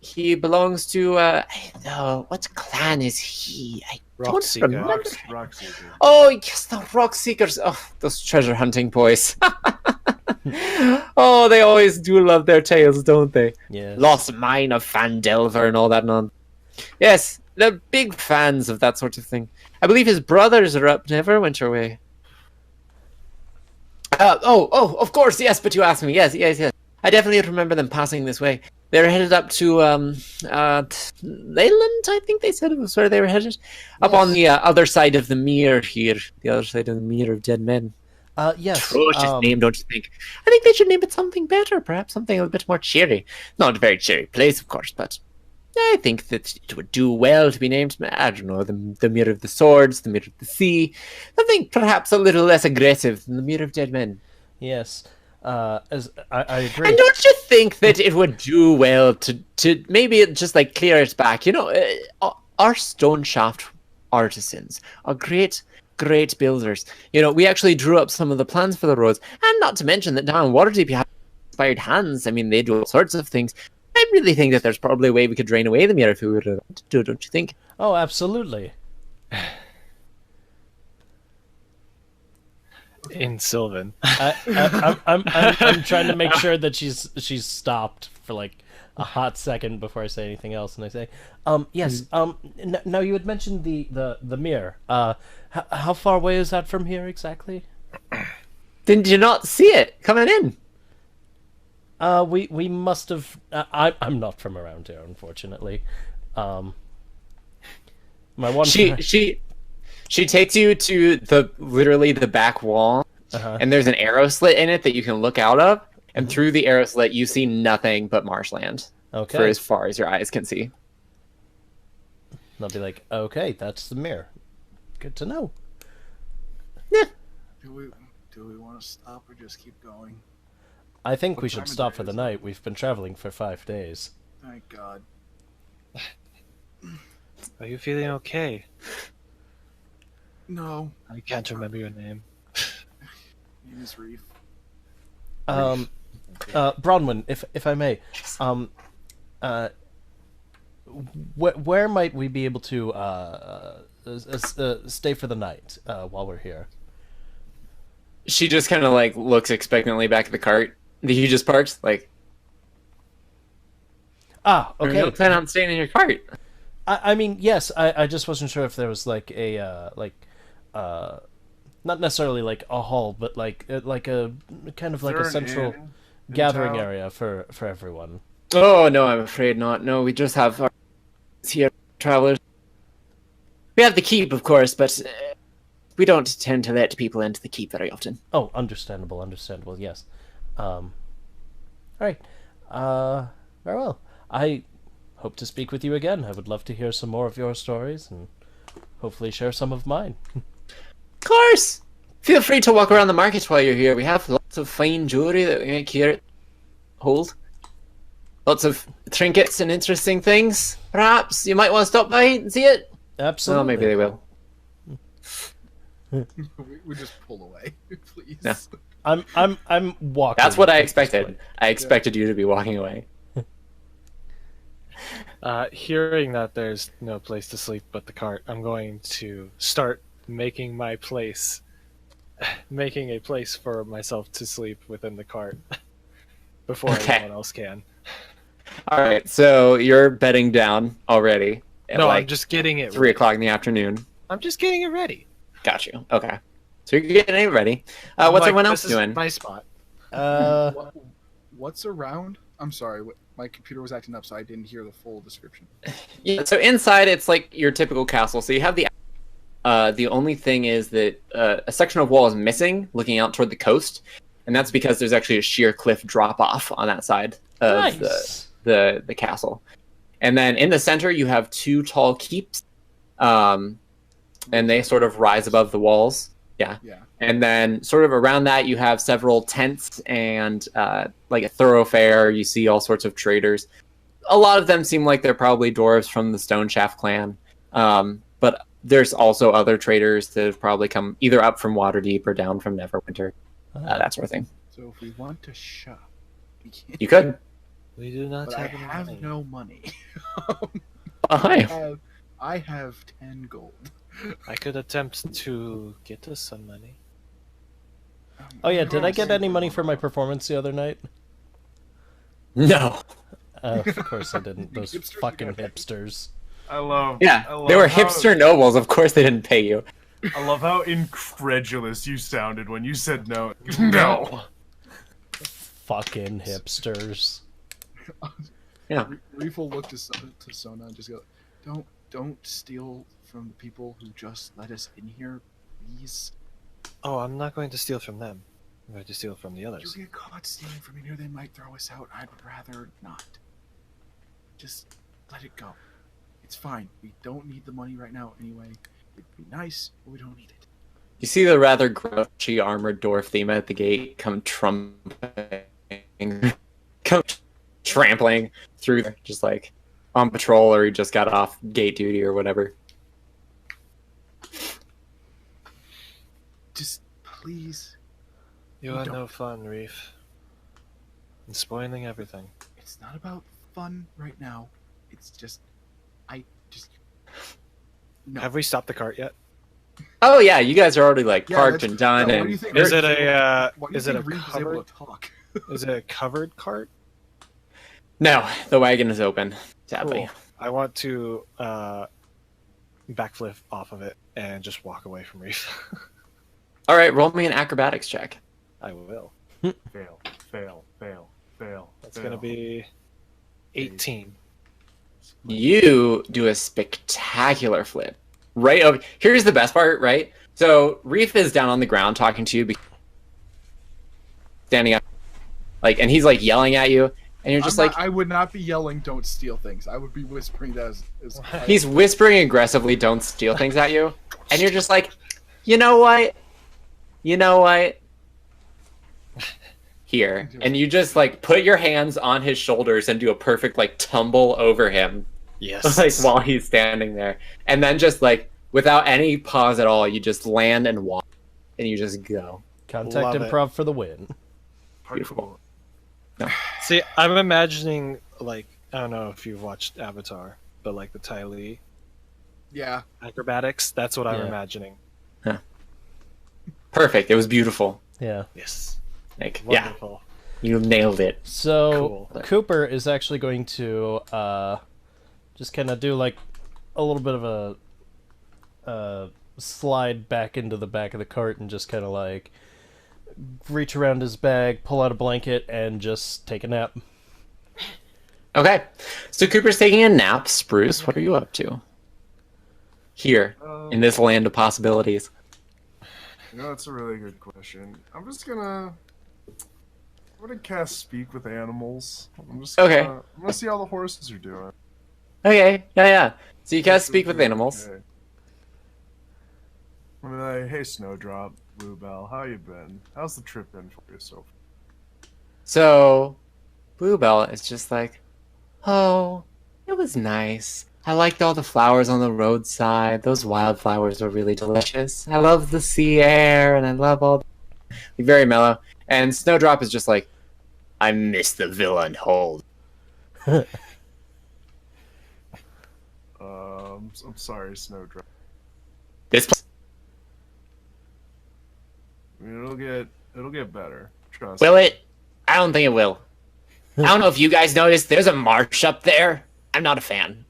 He belongs to no, what clan is he? I don't Rockseeker. remember. Rockseeker. Oh yes, the rock seekers. Oh, those treasure hunting boys. Oh, they always do love their tales, don't they? Yes. Lost Mine of Fandelver and all that nonsense. Yes, they're big fans of that sort of thing. I believe his brothers are up Neverwinter way. Of course, yes, but you asked me. Yes. I definitely remember them passing this way. They were headed up to Leyland, I think they said it was where they were headed. Up on the other side of the mere here. The other side of the mere of dead men. Yes. Atrocious name, don't you think? I think they should name it something better, perhaps something a bit more cheery. Not a very cheery place, of course, but I think that it would do well to be named, I don't know, the Mirror of the Swords, the Mirror of the Sea, something perhaps a little less aggressive than the Mirror of Dead Men. Yes. As I agree. And don't you think that it would do well to maybe just like clear it back? You know, our stone shaft artisans are great builders. You know, we actually drew up some of the plans for the roads, and not to mention that down in Waterdeep you have inspired hands. I mean, they do all sorts of things. I really think that there's probably a way we could drain away the mirror if we were to do, don't you think? Oh, absolutely. In Sylvan. I'm trying to make sure that she's stopped for like a hot second before I say anything else, and I say, yes. Now you had mentioned the mirror. How far away is that from here exactly? Did you not see it coming in? We must have. I'm not from around here, unfortunately. My one. She takes you to literally the back wall, and there's an arrow slit in it that you can look out of, and through the arrow slit you see nothing but marshland. Okay. For as far as your eyes can see. They'll be like, okay, that's the mirror. Good to know. Yeah. Do we want to stop or just keep going? I think What we time should of stop day for the is it? night. We've been traveling for 5 days. Thank God. Are you feeling okay? No. I can't remember your name. Name is Reef. Bronwyn, if I may, where might we be able to stay for the night while we're here? She just kind of like looks expectantly back at the cart that you just parked. Like, okay. You don't plan on staying in your cart. I mean, yes. I just wasn't sure if there was like a not necessarily like a hall, but like a kind of like a central gathering area for everyone. Oh no, I'm afraid not. No, we just have our here travelers. We have the keep, of course, but we don't tend to let people into the keep very often. Oh, understandable. Yes. All right. Very well. I hope to speak with you again. I would love to hear some more of your stories and hopefully share some of mine. Of course! Feel free to walk around the market while you're here. We have lots of fine jewelry that we make here at Hold. Lots of trinkets and interesting things. Perhaps you might want to stop by and see it. Absolutely. Well, maybe they will. we just pull away, please. No. I'm walking. That's what I expected. I expected you to be walking away. Hearing that there's no place to sleep but the cart, I'm going to start making a place for myself to sleep within the cart before anyone else can. All right, so you're bedding down already. No, I'm just getting it 3 o'clock in the afternoon. I'm just getting it ready. Got you. Okay. So you're getting it ready. What's everyone else doing? This is my spot. What's around? I'm sorry, my computer was acting up, so I didn't hear the full description. Yeah, so inside it's like your typical castle. So you have the only thing is that a section of wall is missing, looking out toward the coast, and that's because there's actually a sheer cliff drop off on that side of the castle. And then in the center you have 2 tall keeps, and they sort of rise above the walls. Yeah. And then sort of around that you have several tents and like a thoroughfare. You see all sorts of traders. A lot of them seem like they're probably dwarves from the Stoneshaft clan. But there's also other traders that have probably come either up from Waterdeep or down from Neverwinter. That sort of thing. So if we want to shop, we can. You could. We do not But have I any have money. no money. Hi. I have 10 gold. I could attempt to get us some money. Oh yeah, did I get any money for my performance the other night? No. Of course I didn't. Those Hipsters fucking hipsters. I love. They were hipster nobles. Of course they didn't pay you. I love how incredulous you sounded when you said no. No. Fucking hipsters. Yeah. Reef will look to Sona and just go, don't steal from the people who just let us in here, please. Oh, I'm not going to steal from them. I'm going to steal from the You others. get caught stealing from in here, they might throw us out. I'd rather not. Just let it go. It's fine. We don't need the money right now anyway. It'd be nice, but we don't need it. You see the rather grouchy armored dwarf theme at the gate come trampling through there, just like on patrol, or he just got off gate duty or whatever. Just please. You are no fun, Reef. And spoiling everything. It's not about fun right now. It's just, No. Have we stopped the cart yet? Oh yeah, you guys are already like Yeah, parked and done. what And do you think? Is it a Why do you is it a think Reeve is able covered? to talk? Is it a covered cart? no, the wagon is open. Sadly. Cool. I want to backflip off of it and just walk away from Reef. All right, roll me an acrobatics check. I will. Fail. That's gonna be 18. You do a spectacular flip. Right over. Here's the best part, right? So Reef is down on the ground talking to you, standing up, like, and he's like yelling at you, and you're just I would not be yelling, "Don't steal things." I would be whispering that as he's whispering aggressively, "Don't steal things" at you, and you're just like, you know what? Here, and you just like put your hands on his shoulders and do a perfect like tumble over him. Yes. Like while he's standing there, and then just like without any pause at all, you just land and walk, and you just go. Contact Love it. improv for the win. Beautiful. See, I'm imagining like I don't know if you've watched Avatar, but like the Ty Lee yeah. acrobatics. That's what I'm Yeah. imagining. Perfect. It was beautiful. Yeah. Yes. Like Wonderful. yeah, you nailed it. So Cool. Cooper is actually going to just kind of do like a little bit of a slide back into the back of the cart and just kind of like reach around his bag, pull out a blanket, and just take a nap. Okay, so Cooper's taking a nap. Spruce, what are you up to? Here, in this land of possibilities. That's a really good question. I'm gonna cast Speak with Animals. Okay. I'm gonna see how the horses are doing. Okay, yeah. So you guys speak with animals. Okay. I'm like, hey Snowdrop, Bluebell, how you been? How's the trip been for you so far? So, Bluebell is just like, oh, it was nice. I liked all the flowers on the roadside. Those wildflowers were really delicious. I love the sea air, and I love all. Very mellow. And Snowdrop is just like, I miss the villa and hold. I'm sorry, Snowdrop. This. I mean, it'll get better. Trust. Will it? I don't think it will. I don't know if you guys noticed. There's a marsh up there. I'm not a fan.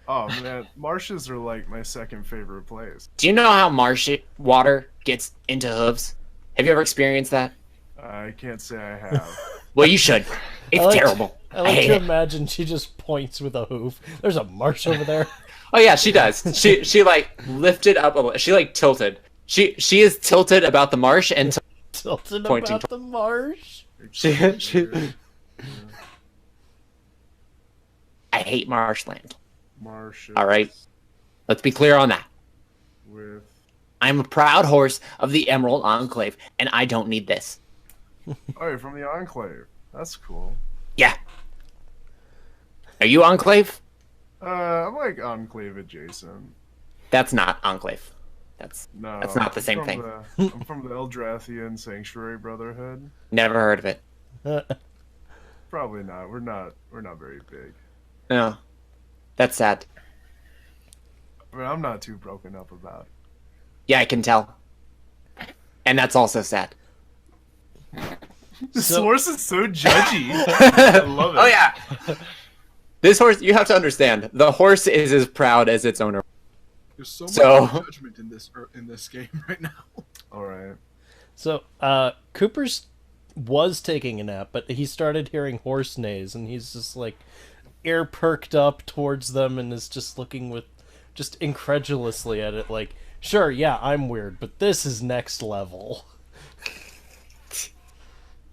Oh man, marshes are like my second favorite place. Do you know how marsh water gets into hooves? Have you ever experienced that? I can't say I have. Well, you should. It's terrible. I like hate to it. imagine she just points with a hoof. There's a marsh over there. Oh yeah, she does. She like lifted up a little. She like tilted. She is tilted about the marsh and Tilted Pointing about the marsh. she. I hate marshland. Marshes. All right, let's be clear on that. With I'm a proud horse of the Emerald Enclave, and I don't need this. oh, you're from the Enclave. That's cool. Yeah. Are you Enclave? I'm like Enclave adjacent. That's not Enclave. That's No, not the same I'm thing. I'm from the Eldrathian Sanctuary Brotherhood. Never heard of it. Probably not. We're not very big. No. That's sad. I mean, I'm not too broken up about it. Yeah, I can tell. And that's also sad. This horse is so judgy. I love it. Oh yeah. This horse, you have to understand, the horse is as proud as its owner. There's so much So- judgment in this game right now. All right. So, Cooper's was taking a nap, but he started hearing horse neighs, and he's just like ear perked up towards them and is just looking with just incredulously at it like, sure, yeah, I'm weird, but this is next level.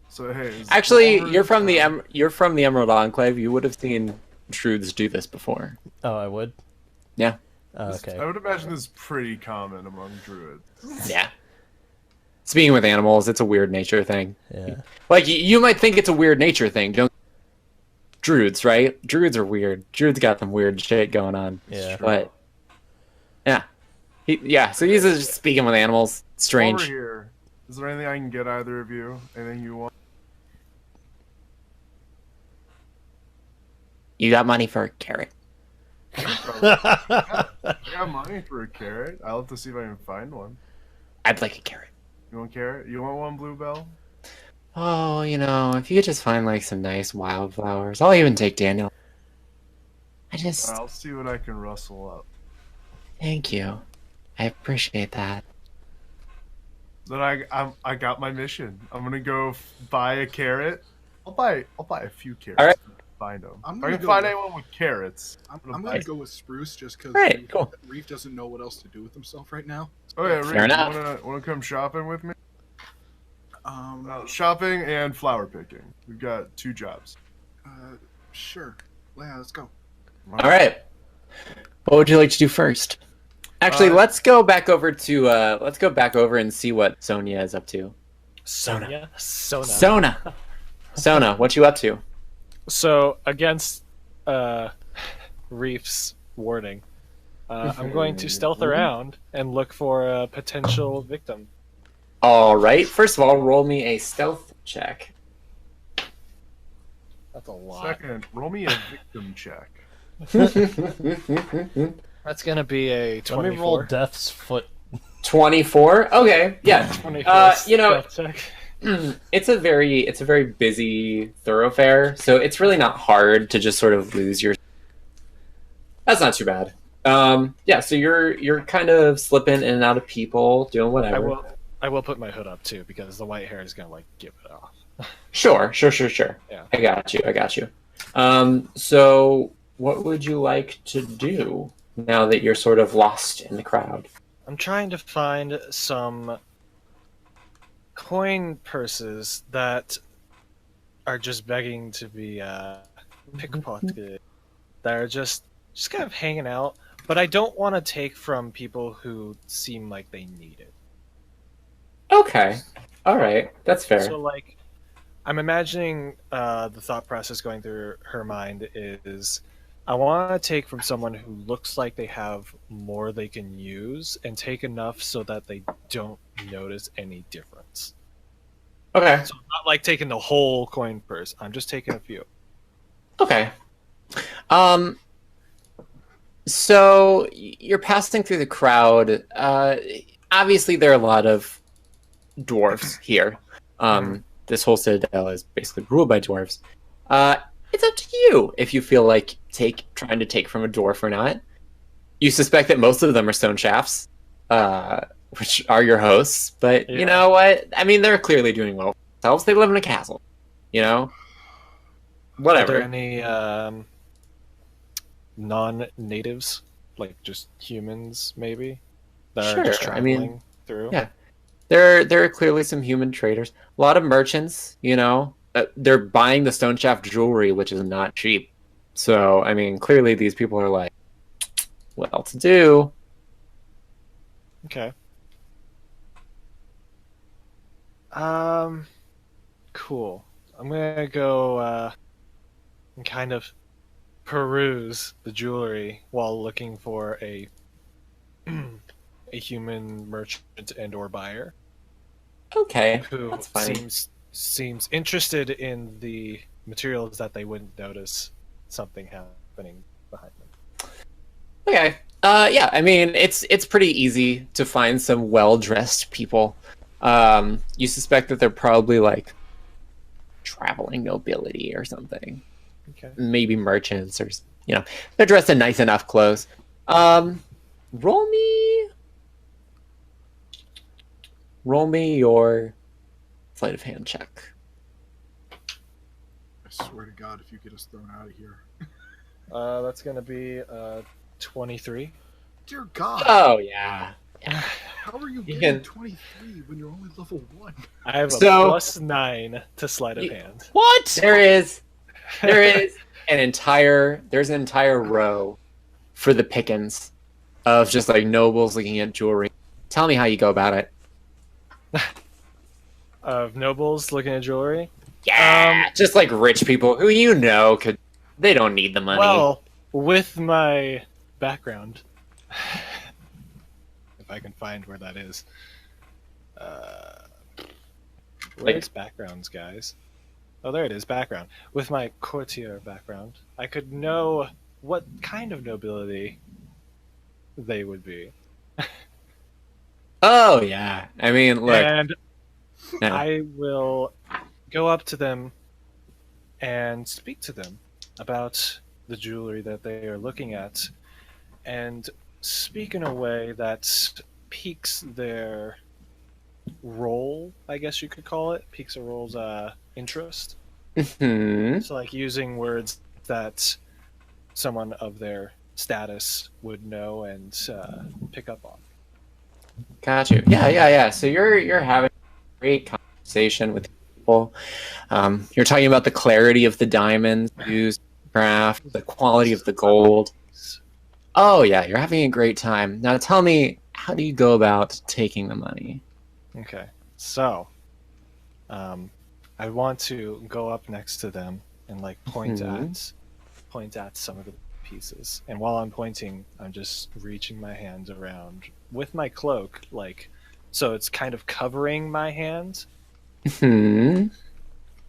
So hey, Actually, you're from the Emerald Enclave. You would have seen Truths do this before. Oh, I would? Yeah. Oh, okay. I would imagine this is pretty common among druids. Yeah. Speaking with animals, it's a weird nature thing. Yeah. Like, you might think it's a weird nature thing. Don't. Druids, right? Druids are weird. Druids got some weird shit going on. Yeah. But, yeah. So he's just speaking with animals. Strange. Over here, is there anything I can get either of you? Anything you want? You got money for a carrot. I got money for a carrot. I'll have to see if I can find one. I'd like a carrot. You want carrot? You want one, Bluebell? Oh, if you could just find like some nice wildflowers. I'll even take Daniel. I'll see what I can rustle up. Thank you. I appreciate that. Then I got my mission. I'm gonna go buy a carrot. I'll buy a few carrots. All right. Find them. I'm If I gonna can go find with- anyone with carrots. I'm gonna go with Spruce just because Right, cool. Reef doesn't know what else to do with himself right now. Oh yeah, Fair Rick, enough. wanna come shopping with me? Shopping and flower picking. We've got 2 jobs. Sure. Yeah, let's go. All right. What would you like to do first? Actually, let's go back over and see what Sonia is up to. Sona. Sona, what you up to? So against Reef's warning, I'm going to stealth around and look for a potential victim. All right. First of all, roll me a stealth check. That's a lot. Second, roll me a victim check. That's gonna be a 24. Let me roll Death's Foot. 24. Okay. Yeah. 24 stealth check. It's a very busy thoroughfare, so it's really not hard to just sort of lose your. That's not too bad. Yeah. So you're kind of slipping in and out of people, doing whatever. I will put my hood up too because the white hair is gonna like give it off. Sure. Yeah. I got you. So what would you like to do now that you're sort of lost in the crowd? I'm trying to find some coin purses that are just begging to be pickpocketed. That are just kind of hanging out, but I don't want to take from people who seem like they need it. Okay. All right. That's fair. So, like, I'm imagining the thought process going through her mind is I want to take from someone who looks like they have more they can use and take enough so that they don't notice any difference. Okay. So I'm not like taking the whole coin purse. I'm just taking a few. Okay. So you're passing through the crowd. Obviously, there are a lot of dwarves here. This whole citadel is basically ruled by dwarves. It's up to you if you feel like trying to take from a dwarf or not. You suspect that most of them are stone shafts, which are your hosts. But you know what? I mean, they're clearly doing well for themselves. They live in a castle. Whatever. Are there any non-natives, like just humans, maybe, that are just traveling through? Yeah. There are clearly some human traders. A lot of merchants, they're buying the stone shaft jewelry, which is not cheap. So, I mean, clearly these people are like, well to do. Okay. Cool. I'm gonna go and kind of peruse the jewelry while looking for a human merchant and or buyer. Okay, who that's fine. seems interested in the materials that they wouldn't notice something happening behind them. Okay. Yeah, I mean, it's pretty easy to find some well-dressed people. You suspect that they're probably like traveling nobility or something. Okay. Maybe merchants or they're dressed in nice enough clothes. Roll me your sleight of hand check. I swear to God, if you get us thrown out of here. That's gonna be 23. Dear God. Oh yeah. How are you You getting can- 23 when you're only level 1? I have a So- +9 to sleight of hand. What? There is an entire row for the pickings of just like nobles looking at jewelry. Tell me how you go about it. Of nobles looking at jewelry. Yeah, just like rich people who they don't need the money. Well, with my background, if I can find where that is. Where's backgrounds, guys? Oh, there it is, background. With my courtier background, I could know what kind of nobility they would be. Oh yeah, I mean, look, And no. I will go up to them and speak to them about the jewelry that they are looking at, and speak in a way that piques their role, I guess you could call it, piques a role's interest. Mhm. So, like, using words that someone of their status would know and pick up on. Got you. Yeah. So you're having a great conversation with people. You're talking about the clarity of the diamonds used in craft, the quality of the gold. Oh yeah, you're having a great time. Now tell me, how do you go about taking the money? Okay, so I want to go up next to them and like point at some of the pieces. And while I'm pointing, I'm just reaching my hand around with my cloak, like, so it's kind of covering my hand, Hmm.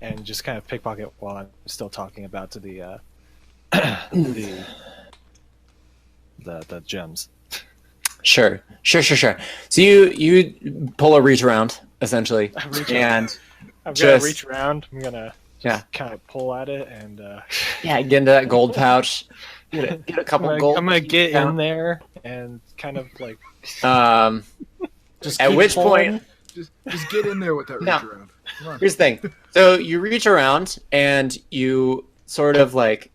and just kind of pickpocket while I'm still talking about to the the gems. Sure. So you pull a reach around essentially, and I'm just gonna reach around. I'm gonna kind of pull at it and get into that gold pouch. Get a couple gold. I'm gonna get in there and kind of like Just At keep which pulling. point, Just get in there with that reach No. around. Come on. here's the thing. So you reach around and you sort of like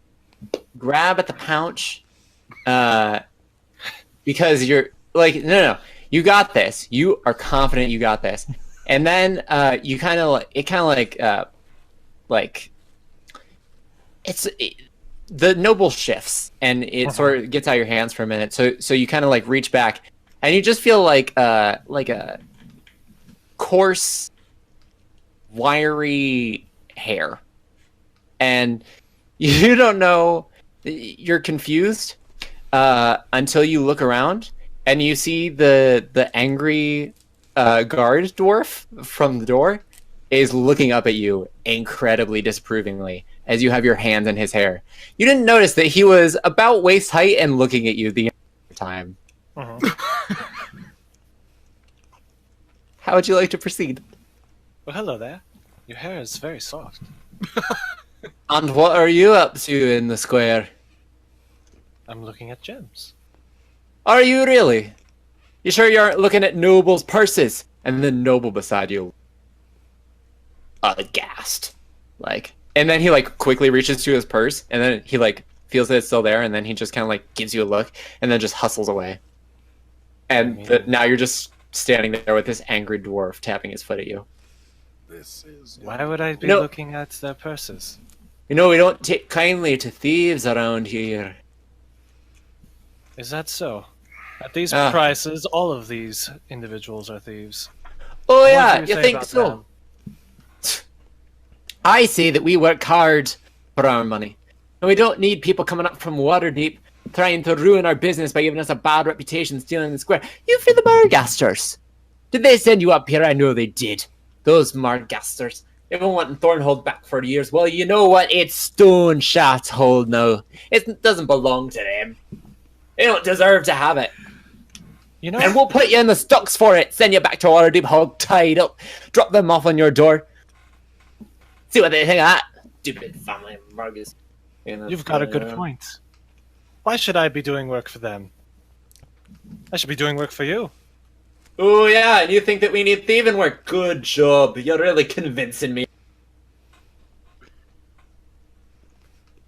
grab at the pouch, because you're like, no, you got this. You are confident you got this. And then you kind of like the noble shifts and it sort of gets out of your hands for a minute. So you kind of like reach back and you just feel like a coarse, wiry hair, and you don't know. You're confused until you look around and you see the angry guard dwarf from the door is looking up at you incredibly disapprovingly as you have your hands in his hair. You didn't notice that he was about waist height and looking at you the entire time. How would you like to proceed? Well, hello there. Your hair is very soft. And what are you up to in the square? I'm looking at gems. Are you really? You sure you aren't looking at nobles' purses? And the noble beside you, aghast, like, and then he like quickly reaches to his purse, and then he like feels that it's still there, and then he just kind of like gives you a look, and then just hustles away. And now you're just standing there with this angry dwarf tapping his foot at you. This is. Why would I be No. looking at their purses? You know, we don't take kindly to thieves around here. Is that so? At these Ah. prices, all of these individuals are thieves. Oh What yeah, do you say think about so? them? I say that we work hard for our money. And we don't need people coming up from Waterdeep trying to ruin our business by giving us a bad reputation stealing the square. You for the Margasters. Did they send you up here? I know they did. Those Margasters. They've been wanting Thornhold back for years. Well, you know what? It's Stone Shot's hold now. It doesn't belong to them. They don't deserve to have it. You know, And we'll put you in the stocks for it. Send you back to Waterdeep hog tied up. Drop them off on your door. See what they think of that. Stupid family of Margus. you've got a good point. Why should I be doing work for them? I should be doing work for you. Oh yeah, and you think that we need thieving work? Good job. You're really convincing me.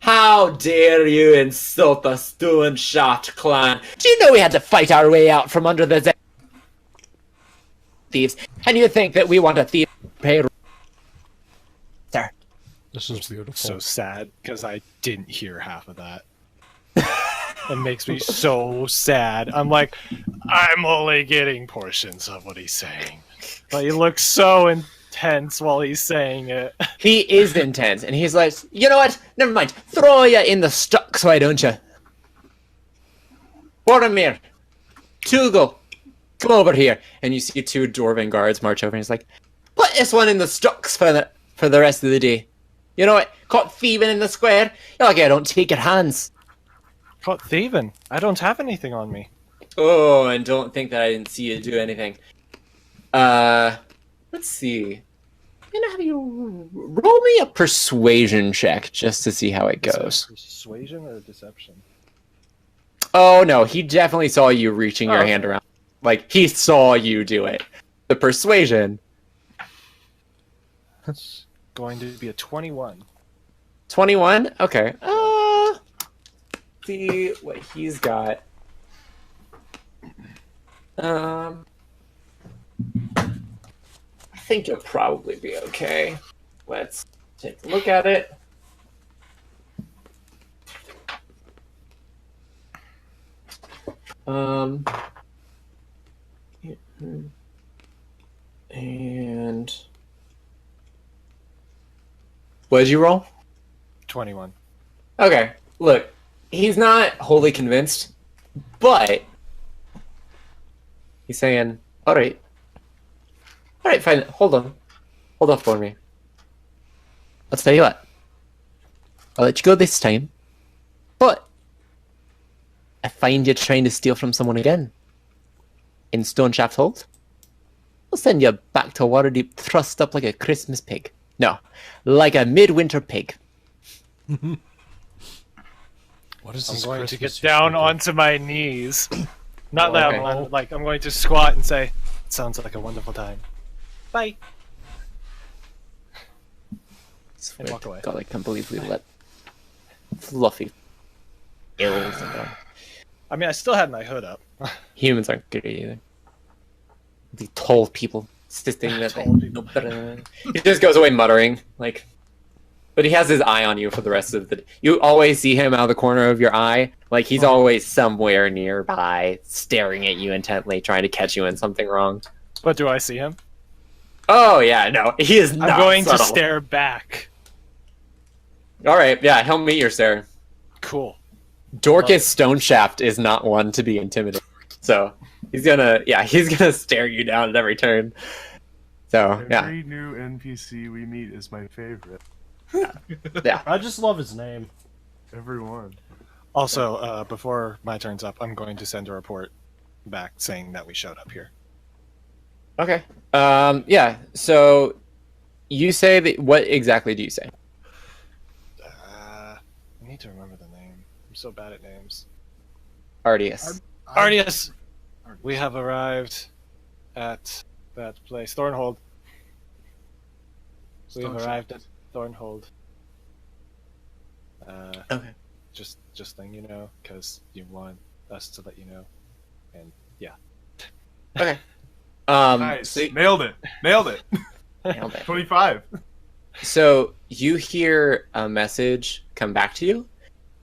How dare you insult the Stone Shot clan? Do you know we had to fight our way out from under the thieves? And you think that we want a thief pay? Sir. This is beautiful. So sad because I didn't hear half of that. It makes me so sad. I'm like, I'm only getting portions of what he's saying, but he looks so intense while he's saying it. He is intense, and he's like, you know what? Never mind. Throw you in the stocks, why don't you? Boromir, Tugo, come over here. And you see two dwarven guards march over, and he's like, put this one in the stocks for the rest of the day. You know what? Caught thieving in the square? You're like, I don't take your hands. Caught thieving. I don't have anything on me. Oh, and don't think that I didn't see you do anything. Let's see. I'm gonna have you roll me a persuasion check just to see how it goes. Persuasion or deception? Oh no, he definitely saw you reaching your okay. hand around. Like, he saw you do it. The persuasion. That's going to be a 21. 21? Okay. See what he's got. I think you'll probably be okay. Let's take a look at it. And what did you roll? 21. Okay, look, he's not wholly convinced, but he's saying, all right, fine, hold on for me. I'll tell you what, I'll let you go this time, but I find you trying to steal from someone again in Stoneshaft Hold, I'll send you back to Waterdeep thrust up like a Christmas pig. No, like a midwinter pig. What is I'm this going to Christmas get down speaking? onto my knees. Not Oh, that okay. I'm going to squat and say, "It sounds like a wonderful time. Bye." And walk away. God, I can't believe we let fluffy ills and I mean, I still had my hood up. humans aren't good either. The tall people insisting that they Tall know better than- He just goes away muttering, like, but he has his eye on you for the rest of the. You always see him out of the corner of your eye, like he's always somewhere nearby, staring at you intently, trying to catch you in something wrong. But do I see him? Oh yeah, no, he is not I'm going subtle. to stare back. All right, yeah, he'll meet your stare. Cool. Dorcas Stoneshaft is not one to be intimidated, so he's gonna stare you down at every turn. So yeah, Every new NPC we meet is my favorite. yeah. I just love his name. Everyone. Also, before my turn's up, I'm going to send a report back saying that we showed up here. Okay. Yeah. So you say that. What exactly do you say? I need to remember the name. I'm so bad at names. Ardius. Ardius, we have arrived at that place, Thornhold. We have arrived at Thornhold. Okay. Just letting you know, because you want us to let you know, and yeah. Okay. Nice. So, Nailed it. nailed it. 25. So you hear a message come back to you,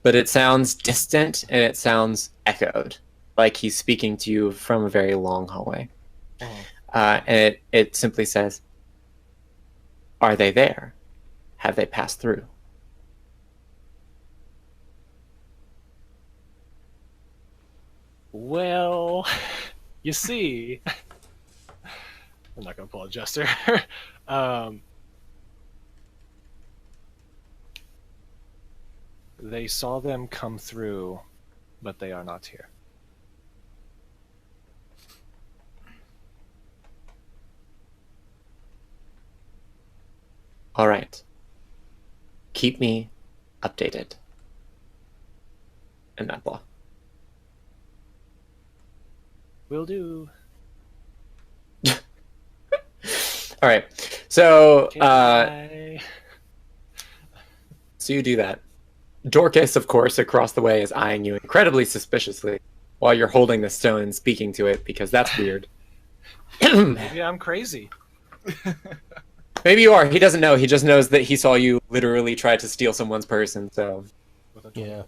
but it sounds distant and it sounds echoed, like he's speaking to you from a very long hallway. And it simply says, "Are they there? Have they passed through?" Well, you see, I'm not gonna pull a Jester. They saw them come through, but they are not here. All right. Keep me updated. And that blah. Will do. All right. So, Okay. so you do that. Dorcas, of course, across the way is eyeing you incredibly suspiciously while you're holding the stone and speaking to it, because that's weird. Maybe I'm crazy. Maybe you are. He doesn't know. He just knows that he saw you literally try to steal someone's purse, and so Yeah.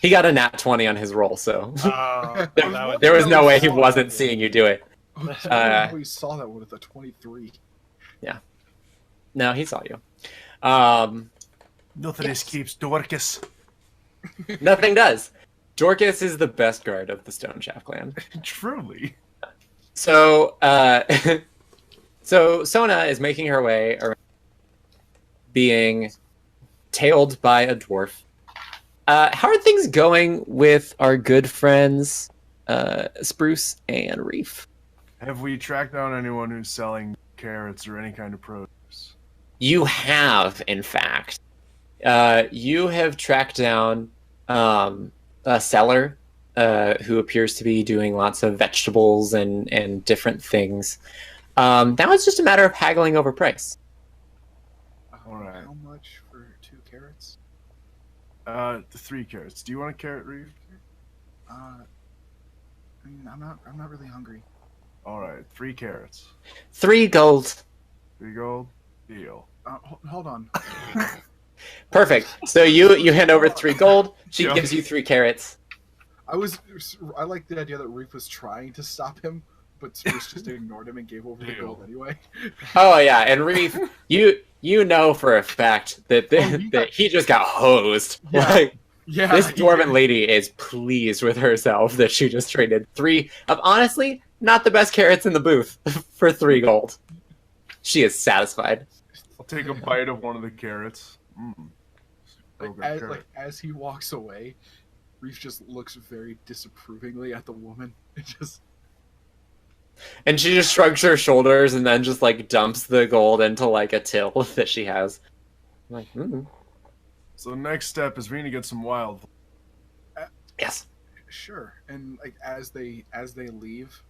he got a nat 20 on his roll, so That there was no way he Oh, wasn't yeah. seeing you do it. We saw that with a 23. No, he saw you. Nothing escapes Dorcas. Nothing does. Dorcas is the best guard of the Stoneshaft clan. Truly. So, so Sona is making her way around, being tailed by a dwarf How are things going with our good friends, Spruce and Reef? Have we tracked down anyone who's selling carrots or any kind of produce? You have, in fact. You have tracked down a seller who appears to be doing lots of vegetables and different things. Now it's just a matter of haggling over price. All right. How much for 2 carrots? The 3 carrots. Do you want a carrot, Reef? I mean, I'm not really hungry. All right, 3 carrots. 3 gold. 3 gold. Deal. Hold on. Perfect. So you hand over 3 gold. She gives you 3 carrots. I like the idea that Reef was trying to stop him, but Spruce just ignored him and gave over the gold anyway. Oh yeah, and Reef, you know for a fact that that he just got hosed. Yeah. Like, Yeah, this dwarven lady is pleased with herself that she just traded 3 of honestly not the best carrots in the booth for 3 gold. She is satisfied. I'll take a bite of one of the carrots. As he walks away, Reef just looks very disapprovingly at the woman. And she just shrugs her shoulders and then just like dumps the gold into like a till that she has. I'm like, So the next step is we need to get some wild. Yes. Sure. And like as they leave,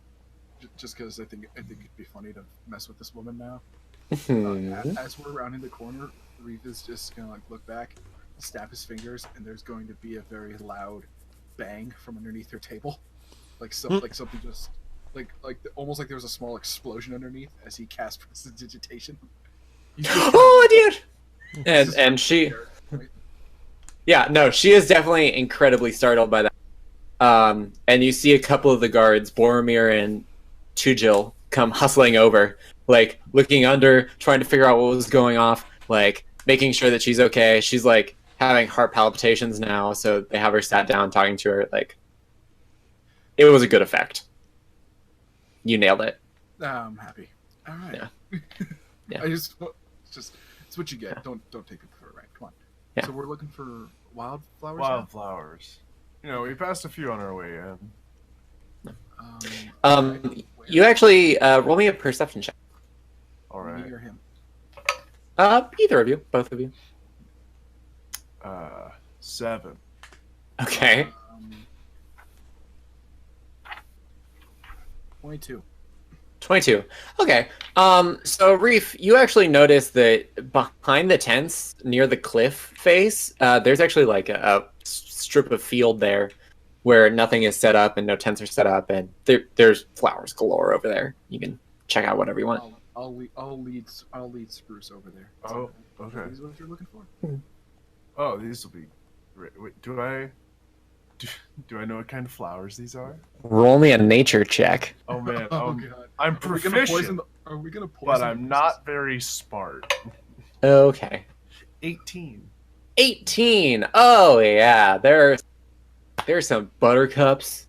just because I think it'd be funny to mess with this woman now. As we're rounding the corner, Reef is just gonna like look back, snap his fingers, and there's going to be a very loud bang from underneath her table, like something just almost like there was a small explosion underneath as he cast prestidigitation. Oh dear! And she, yeah, no, she is definitely incredibly startled by that. And you see a couple of the guards, Boromir and Tujil, come hustling over, like looking under, trying to figure out what was going off, like making sure that she's okay. She's like having heart palpitations now, so they have her sat down, talking to her. Like, it was a good effect. You nailed it. I'm happy. All right. Yeah. It's what you get. Yeah. Don't take it for a ride. Come on. Yeah. So we're looking for wildflowers. Wildflowers. You know, we passed a few on our way in. You actually roll me a perception check. All right. Me or him? Either of you, both of you. 7. Okay. 22. 22. Okay. So Reef, you actually notice that behind the tents near the cliff face, there's actually like a strip of field there where nothing is set up and no tents are set up, and there's flowers galore over there. You can check out whatever you want. I'll lead Spruce over there. Oh, okay. These are what you're looking for. Oh, these will be great. Wait, do I know what kind of flowers these are? Roll me a nature check. Oh man, God. I'm proficient. Are we gonna poison? But I'm not very smart. Okay. 18. 18. Oh yeah, there's some buttercups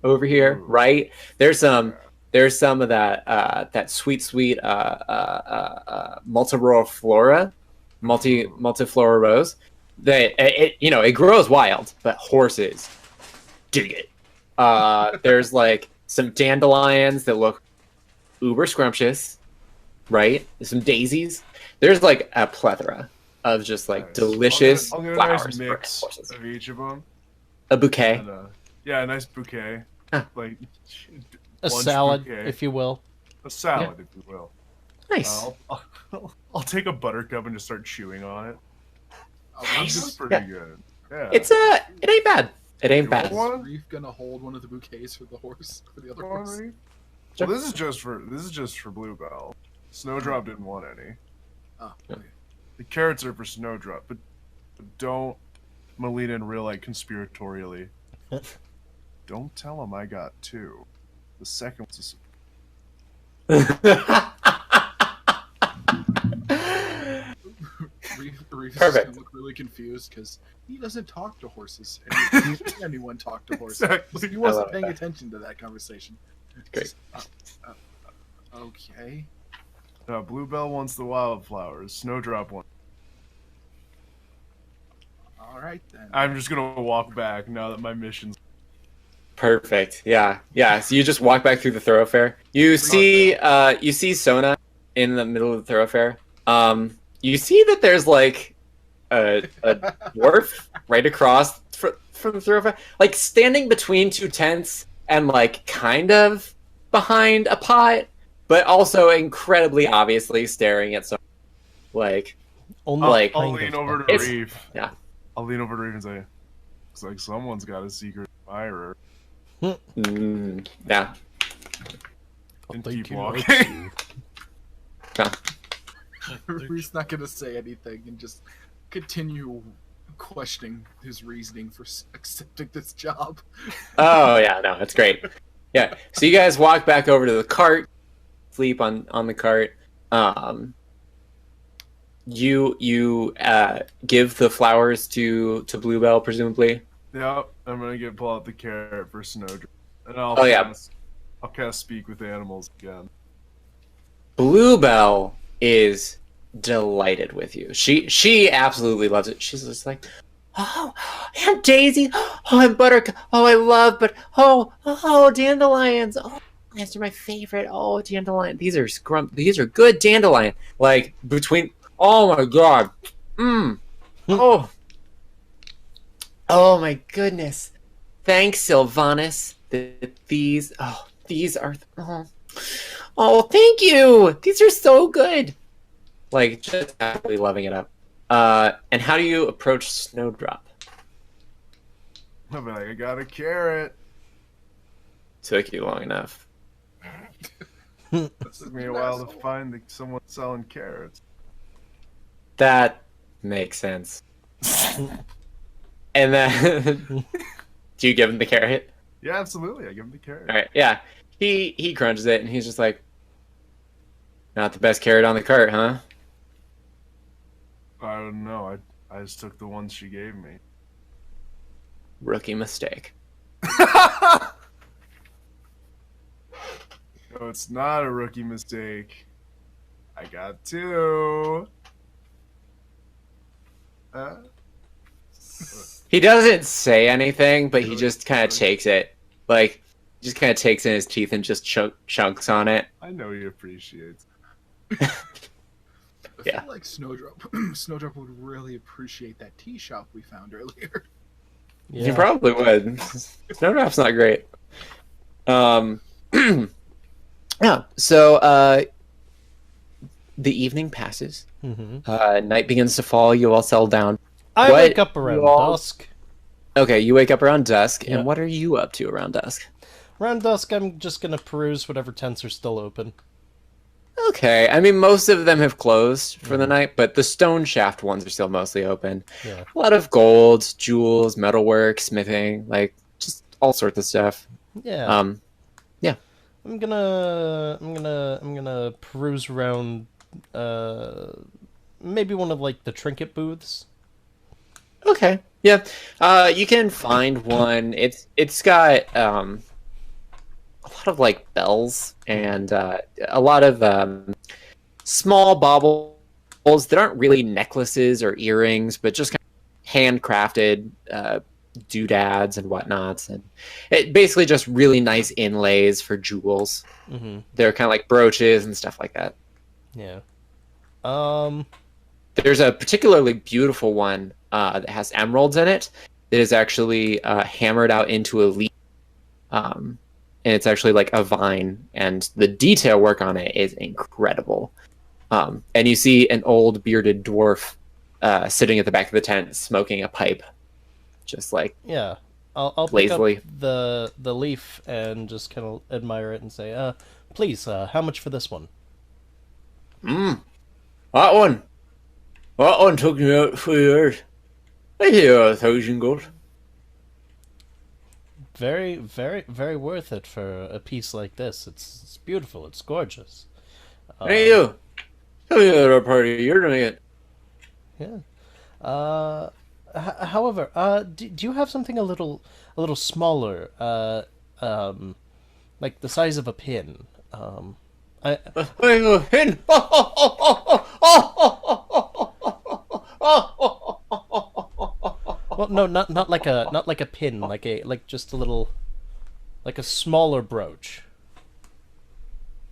over here, right? There's some of that sweet multiflora rose. That it grows wild, but horses dig it. There's like some dandelions that look uber scrumptious, right? There's some daisies. There's like a plethora of just like delicious I'll get a flowers. nice mix of each of them. A bouquet. And, yeah, a nice bouquet. Like a salad, bouquet. if you will. A salad, if you will. Nice. I'll take a buttercup and just start chewing on it. Nice. This is pretty good. Yeah. It ain't bad. It ain't bad. Is Reef gonna hold one of the bouquets for the other horse? Well, this is just for Bluebell. Snowdrop didn't want any. Oh, okay. The carrots are for Snowdrop, but don't Melina and real like conspiratorially. Don't tell him I got 2. The second one's Reef is Perfect. gonna look really confused because he doesn't talk to horses. Anyone talk to horses? Exactly. He wasn't paying attention to that conversation. Great. Okay. Bluebell wants the wildflowers. Snowdrop wants. All right then. I'm just gonna walk back now that my mission's. Perfect. Yeah. So you just walk back through the thoroughfare. You see Sona in the middle of the thoroughfare. You see that there's like a dwarf right across from the thoroughfare, like standing between two tents and like kind of behind a pot, but also incredibly obviously staring at some like. Only like I'll lean over to It's- Reeve. yeah. I'll lean over to Reeve and say, "Looks like someone's got a secret admirer." Yeah. And think keep he walking. likes you. Yeah. He's not gonna say anything and just continue questioning his reasoning for accepting this job. Oh yeah, no, it's great. Yeah. So you guys walk back over to the cart, sleep on the cart. You give the flowers to Bluebell, presumably. Yep, I'm gonna pull out the carrot for Snowdrop, and Oh, yeah. I'll cast speak with animals again. Bluebell is delighted with you. She absolutely loves it. She's just like, oh, Aunt Daisy, oh, and Buttercup, oh, I love, but oh, dandelions, oh, these are my favorite. Oh, dandelion, these are good dandelion. Like between, oh my god, oh my goodness, thanks, Sylvanas. These are. Oh, thank you! These are so good! Like, just absolutely loving it up. And how do you approach Snowdrop? I'll be like, I got a carrot. Took you long enough. It took me a while to find someone selling carrots. That makes sense. And then, do you give him the carrot? Yeah, absolutely. I give him the carrot. All right, yeah. He crunches it, and he's just like, not the best carrot on the cart, huh? I don't know. I just took the ones she gave me. Rookie mistake. No, it's not a rookie mistake. I got two. He doesn't say anything, but he just kind of takes it. Like, just kind of takes in his teeth and just chunks on it. I know he appreciates. I Yeah. feel like Snowdrop would really appreciate that tea shop we found earlier. You probably would. Snowdrop's not great. Yeah, so the evening passes. Night begins to fall. You all settle down. I wake up around dusk. Okay, you wake up around dusk, Yeah. and what are you up to around dusk? Around dusk, I'm just gonna peruse whatever tents are still open. Okay, I mean, most of them have closed for the night, but the stone shaft ones are still mostly open. Yeah. A lot of gold, jewels, metalwork, smithing, like, just all sorts of stuff. Yeah. Yeah. I'm gonna peruse around maybe one of like the trinket booths. Okay. Yeah. You can find one. It's got a lot of like bells and a lot of small baubles that aren't really necklaces or earrings, but just kind of handcrafted doodads and whatnots, and it basically just really nice inlays for jewels. They're kind of like brooches and stuff like that. Yeah. There's a particularly beautiful one that has emeralds in it that is actually hammered out into a leaf. And it's actually like a vine, and the detail work on it is incredible. And you see an old bearded dwarf sitting at the back of the tent smoking a pipe, just like Yeah. I'll pick lazily. up the leaf and just kind of admire it and say, please, how much for this one? That one took me out for years. I hear 1,000 gold. Very, very, very worth it for a piece like this. It's beautiful. It's gorgeous. Hey you, tell me the other party you're doing it. Yeah. However, do you have something a little smaller, like the size of a pin? Pin. not like a pin, like just a little, like a smaller brooch.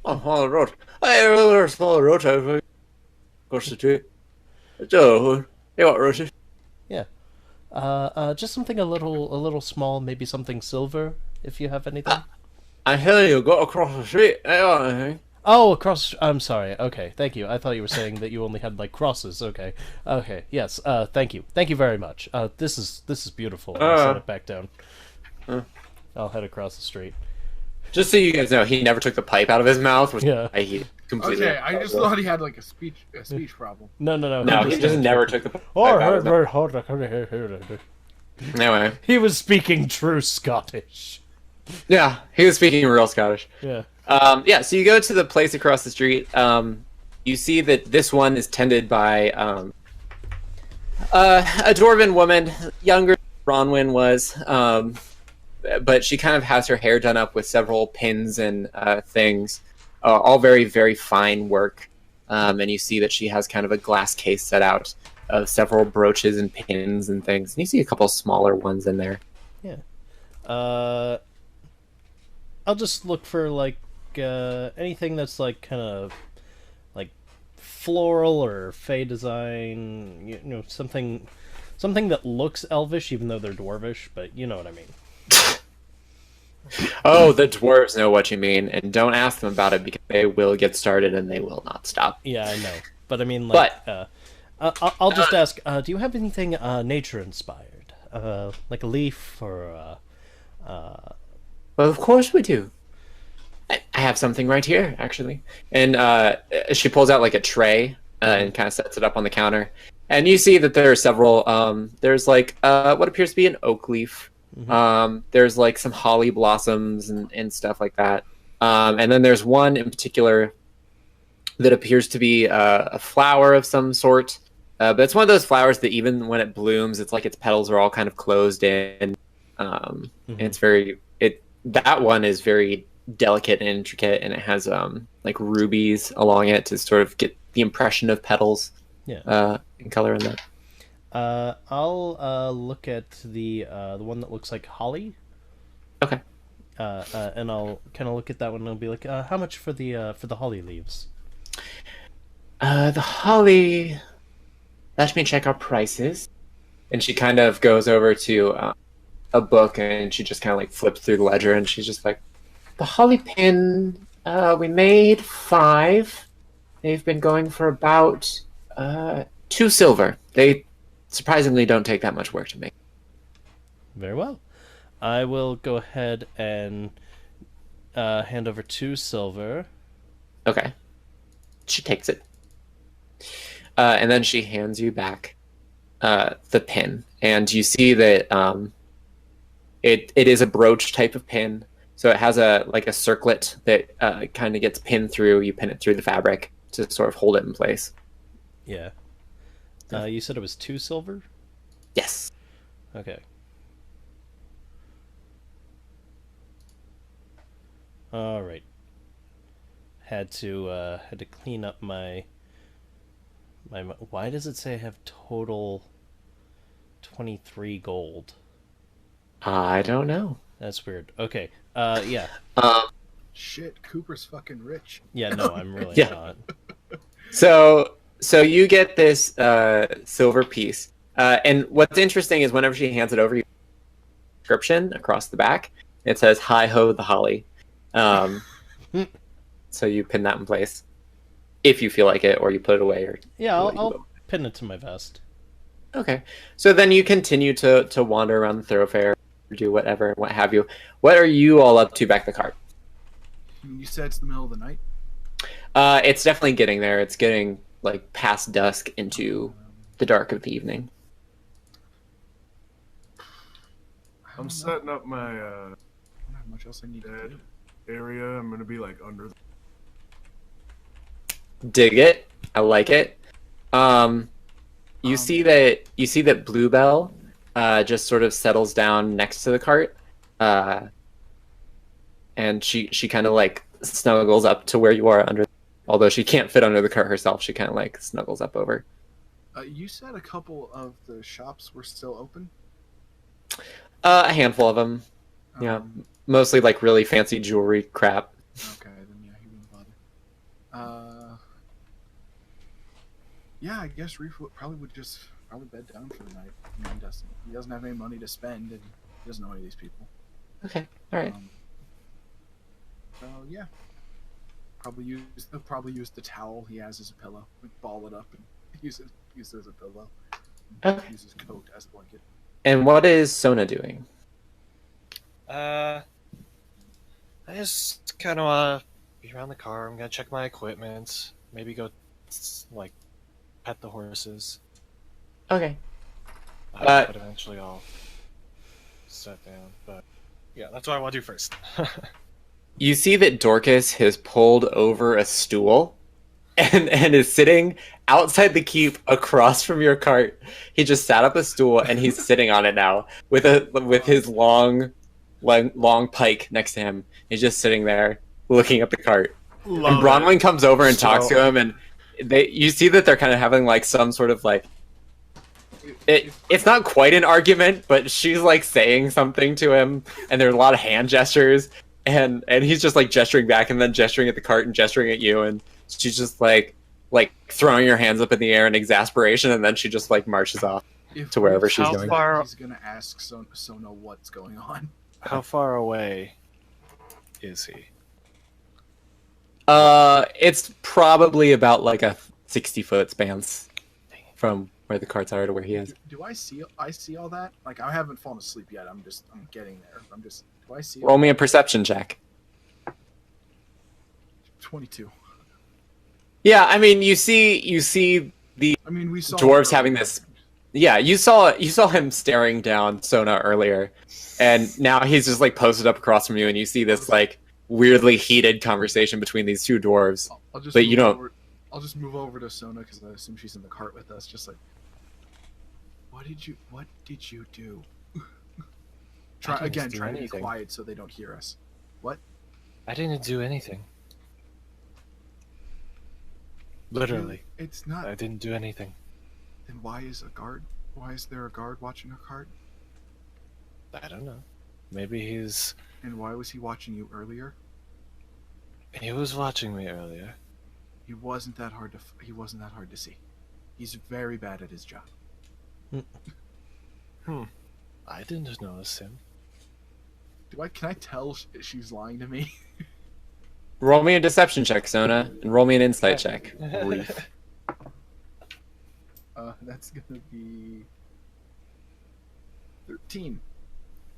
Oh, smaller brooch. I have a smaller brooch over across the street. So, you want roaches? Yeah. Just something a little small, maybe something silver, if you have anything. I tell you, go across the street. I don't want anything. Oh, across. I'm sorry. Okay, thank you. I thought you were saying that you only had like crosses. Okay. Okay. Yes. Thank you. Thank you very much. This is beautiful. I'll set it back down. I'll head across the street. Just so you guys know, he never took the pipe out of his mouth. Which he completely. Okay, I just thought he had like a speech problem. No. No, he just never took the pipe out of his mouth. Anyway, he was speaking true Scottish. Yeah, he was speaking real Scottish. Yeah. So you go to the place across the street. You see that this one is tended by a dwarven woman, younger than Bronwyn was, but she kind of has her hair done up with several pins and things, all very, very fine work. And you see that she has kind of a glass case set out of several brooches and pins and things. And you see a couple smaller ones in there. Yeah. I'll just look for like anything that's like kind of like floral or fey design, you know, something that looks elvish even though they're dwarvish, but you know what I mean. Oh, the dwarves know what you mean, and don't ask them about it because they will get started and they will not stop. Yeah, I know, but I mean, like, I'll just ask: do you have anything nature inspired, like a leaf or? Well, of course we do. I have something right here, actually. And she pulls out like a tray and kind of sets it up on the counter. And you see that there are several. There's like what appears to be an oak leaf. Mm-hmm. There's like some holly blossoms and stuff like that. And then there's one in particular that appears to be a flower of some sort. But it's one of those flowers that even when it blooms, it's like its petals are all kind of closed in. And it's very that one is very delicate and intricate, and it has like rubies along it to sort of get the impression of petals. Yeah. In color in that. I'll look at the one that looks like holly. Okay. And I'll kind of look at that one and I'll be like, how much for the holly leaves? The holly. Let me check our prices. And she kind of goes over to a book and she just kind of like flips through the ledger and she's just like, the holly pin, we made 5. They've been going for about 2 silver. They surprisingly don't take that much work to make. Very well. I will go ahead and hand over 2 silver. Okay. She takes it. And then she hands you back the pin. And you see that it is a brooch type of pin. So it has a circlet that kind of gets pinned through. You pin it through the fabric to sort of hold it in place. Yeah. You said it was 2 silver? Yes. Okay. All right. Had to clean up my. Why does it say I have total 23 gold? I don't know. That's weird. Okay. Yeah. Shit, Cooper's fucking rich. Yeah, no, I'm really not. So you get this silver piece. And what's interesting is whenever she hands it over, you inscription across the back. It says, "Hi ho, the holly." So you pin that in place if you feel like it, or you put it away. Or yeah, I'll pin it to my vest. Okay. So then you continue to wander around the thoroughfare, do whatever, what have you. What are you all up to back at the cart? You said it's the middle of the night? It's definitely getting there. It's getting like past dusk into the dark of the evening. I'm setting up my I don't have much else I need to do. area. I'm gonna be like under. Dig it. I like it. You see that Bluebell just sort of settles down next to the cart, and she kind of like snuggles up to where you are under. Although she can't fit under the cart herself, she kind of like snuggles up over. You said a couple of the shops were still open? A handful of them. Yeah, mostly like really fancy jewelry crap. Okay, then yeah, he wouldn't bother. Yeah, I guess Reef would just bed down for the night. I mean, he doesn't have any money to spend, and he doesn't know any of these people. Okay, all right. So yeah, he'll probably use the towel he has as a pillow, like ball it up and use it as a pillow. Okay. Use his coat as a blanket. And what is Sona doing? I just kind of want to be around the car. I'm gonna check my equipment. Maybe go, like, pet the horses. Okay. But eventually I'll sit down. But yeah, that's what I want to do first. You see that Dorcas has pulled over a stool and is sitting outside the keep across from your cart. He just sat up a stool and he's sitting on it now with his long pike next to him. He's just sitting there looking at the cart. And Bronwyn comes over and talks to him, and you see that they're kind of having like some sort of like it's not quite an argument, but she's like saying something to him, and there's a lot of hand gestures, and he's just like gesturing back and then gesturing at the cart and gesturing at you, and she's just like throwing her hands up in the air in exasperation, and then she just like marches off to wherever she's going. He's gonna ask Sona what's going on. How far away is he? It's probably about like a 60-foot span from where the carts are to where he is. Do I see all that? Like, I haven't fallen asleep yet. I'm getting there. Do I see? Roll me a perception check. 22. Yeah, I mean, you see the we saw dwarves having this. Yeah, you saw him staring down Sona earlier, and now he's just like posted up across from you, and you see this like weirdly heated conversation between these two dwarves. But you don't. I'll just move over to Sona because I assume she's in the cart with us. Just like, what did you do? Trying to be quiet so they don't hear us. What? I didn't do anything. Literally. It's not. I didn't do anything. Then why is there a guard watching a cart? I don't know. Maybe he's... And why was he watching you earlier? He was watching me earlier. He wasn't that hard to see. He's very bad at his job. I didn't notice him. Can I tell she's lying to me? Roll me a deception check, Sona, and roll me an insight check. That's gonna be 13.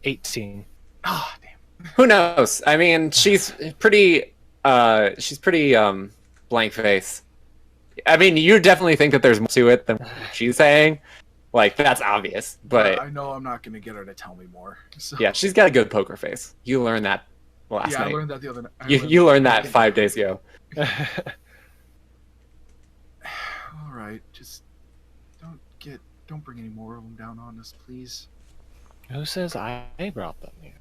18. Ah, damn. Who knows? I mean, she's pretty blank face. I mean, you definitely think that there's more to it than she's saying. Like, that's obvious, but I know I'm not gonna get her to tell me more. So. Yeah, she's got a good poker face. You learned that last night. I learned that the other night. You learned that 5 days ago. All right, just don't bring any more of them down on us, please. Who says I brought them here?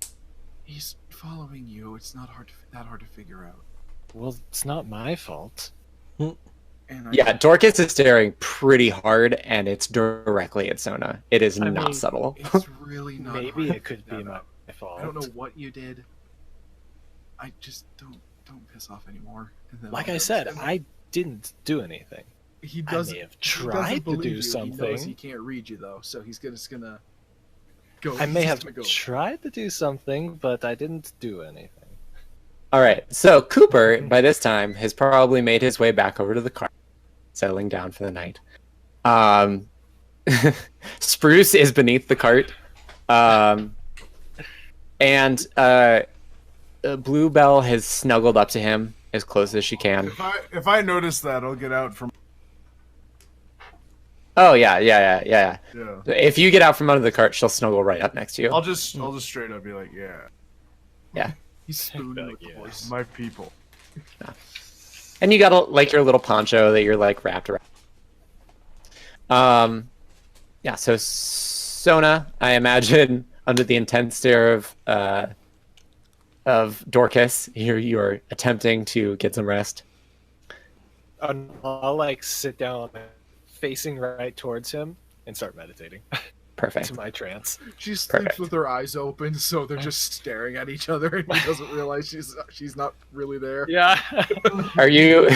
He's following you. It's not that hard to figure out. Well, it's not my fault. Yeah, Dorcas is staring pretty hard, and it's directly at Sona. It is not subtle. It's really not. Maybe it could be my fault. I don't know what you did. I just don't piss off anymore. Like I said, I didn't do anything. I may have tried to do something. He knows he can't read you though, so he's just gonna go. I may have tried to do something, but I didn't do anything. All right, so Cooper, by this time, has probably made his way back over to the car, settling down for the night. Spruce is beneath the cart, and Bluebell has snuggled up to him as close as she can. If I notice that, I'll get out from. Oh yeah. If you get out from under the cart, she'll snuggle right up next to you. I'll just straight up be like, yeah. He's spooning with the voice. My people. Yeah. And you got like your little poncho that you're like wrapped around. Yeah. So Sona, I imagine, under the intense stare of Dorcas, you're attempting to get some rest. I'll like sit down, facing right towards him, and start meditating. Perfect. to my trance. She sleeps Perfect. with her eyes open, so they're just staring at each other, and he doesn't realize she's not really there. Yeah. Are you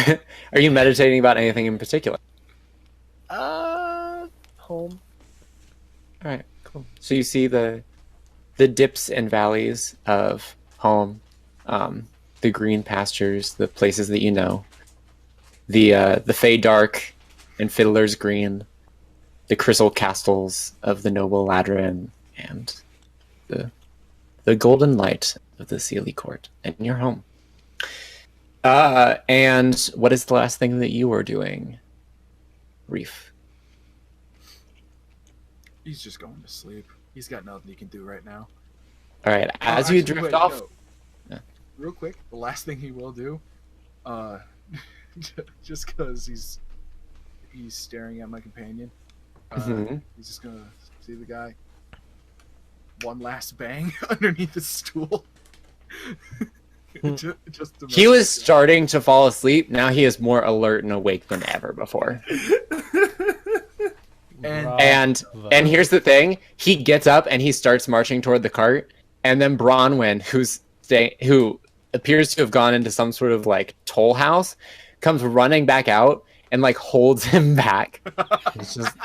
meditating about anything in particular? Home. All right, cool. So you see the dips and valleys of home, the green pastures, the places that you know, the Fey Dark and Fiddler's Green, the crystal castles of the noble Ladrin, and the golden light of the Sealy Court, and your home. And what is the last thing that you were doing, Reef? He's just going to sleep. He's got nothing he can do right now. All right, as you Actually, drift wait, off. no. Yeah. Real quick, the last thing he will do, just because he's staring at my companion, he's just gonna see the guy. One last bang underneath the stool. just to He was starting to fall asleep. Now he is more alert and awake than ever before. And here's the thing: he gets up and he starts marching toward the cart, and then Bronwyn, who appears to have gone into some sort of like toll house, comes running back out and like holds him back. It's just...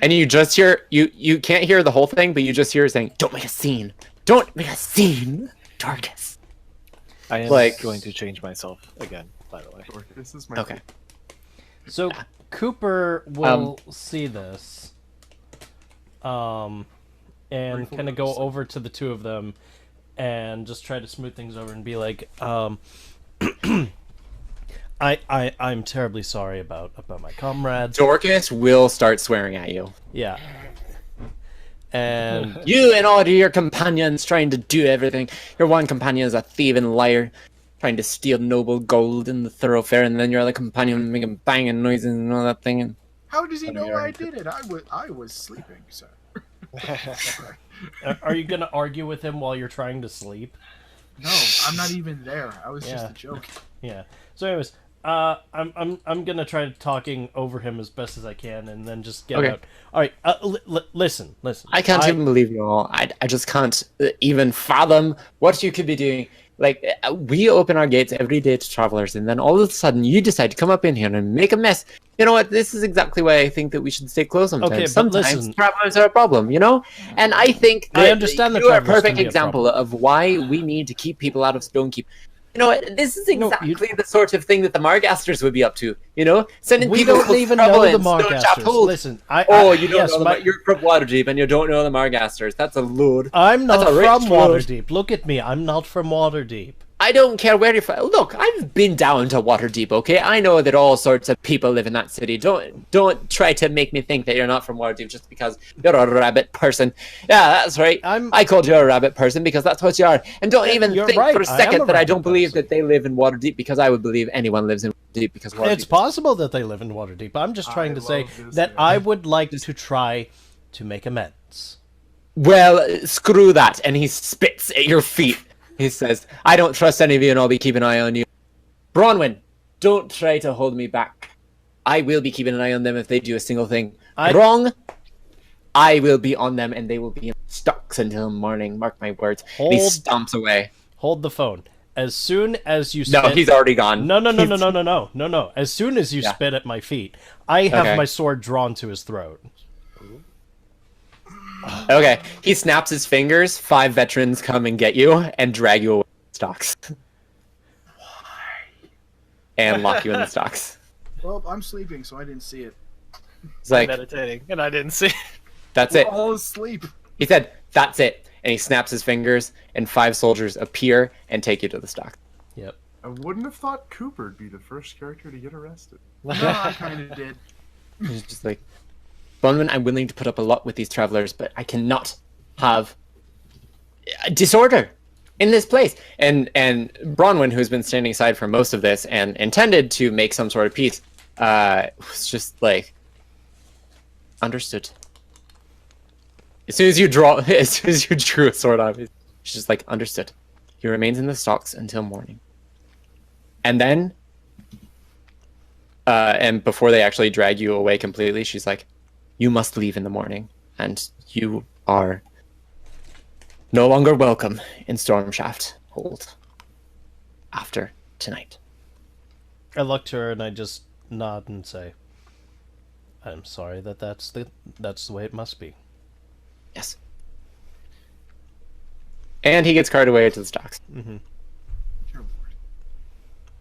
And you just hear you can't hear the whole thing, but you just hear her saying, "Don't make a scene! Don't make a scene, Dorcas." I am Like- going to change myself again, by the way. This is my Okay. So Cooper will see this, and Grateful kind of to go see. over to the two of them, and just try to smooth things over and be like, I'm terribly sorry about my comrades. Dorcas will start swearing at you. Yeah. And You and all of your companions trying to do everything. Your one companion is a thieving liar, trying to steal noble gold in the thoroughfare, and then your other companion making banging noises and all that thing. And How does he know I did it? I was sleeping, sir. are you gonna argue with him while you're trying to sleep? No, I'm not even there. I was just Yeah. a joke. Yeah. So, anyways, I'm gonna try talking over him as best as I can, and then just get Okay. out. All right. Listen. I can't even believe you all. I just can't even fathom what you could be doing. Like, we open our gates every day to travelers, and then all of a sudden you decide to come up in here and make a mess. You know what? This is exactly why I think that we should stay close sometimes. Okay, but Sometimes listen. travelers are a problem, you know? And I think that I understand that you are a travelers can perfect be a example problem. of why we need to keep people out of Stonekeep. You know what? This is No, exactly the sort of thing that the Margasters would be up to. You know, sending We people don't to even trouble know the in Stonechap Margasters. Hold. Listen, You don't yes, know them. You're from Waterdeep and you don't know the Margasters. That's a load. I'm not That's a rich from load. Waterdeep. Look at me. I'm not from Waterdeep. I don't care where you're from. Look, I've been down to Waterdeep, okay? I know that all sorts of people live in that city. Don't try to make me think that you're not from Waterdeep just because you're a rabbit person. Yeah, that's right. I called you a rabbit person because that's what you are. And don't even You're think right. for a I am second a that I rabbit don't believe person. that they live in Waterdeep, because I would believe anyone lives in Waterdeep because Waterdeep. It's possible that they live in Waterdeep. I'm just trying to say love this, that man. I would like to try to make amends. Well, screw that. And he spits at your feet. He says, I don't trust any of you and I'll be keeping an eye on you. Bronwyn, don't try to hold me back. I will be keeping an eye on them if they do a single thing wrong. I will be on them and they will be in stocks until morning. Mark my words. And he stomps away. Hold the phone. As soon as you No, spit... he's already gone. No. As soon as you Yeah. spit at my feet, I have Okay. my sword drawn to his throat. Okay, he snaps his fingers. 5 veterans come and get you and drag you away in the stocks. And lock you in the stocks. Well, I'm sleeping, so I didn't see it. It's like, Meditating, and I didn't see. that's it. All asleep. He said, that's it. And he snaps his fingers, and 5 soldiers appear and take you to the stock. Yep. I wouldn't have thought Cooper'd be the first character to get arrested. No, I kind of did. He's just like, Bronwyn, I'm willing to put up a lot with these travelers, but I cannot have disorder in this place. And Bronwyn, who's been standing aside for most of this and intended to make some sort of peace, was just like, understood. As soon as you drew a sword on him, she's just like, understood. He remains in the stocks until morning. And then, and before they actually drag you away completely, she's like, you must leave in the morning, and you are no longer welcome in Stormshaft Hold after tonight. I look to her and I just nod and say, "I'm sorry that's the way it must be." Yes. And he gets carted away to the stocks. Dear Lord.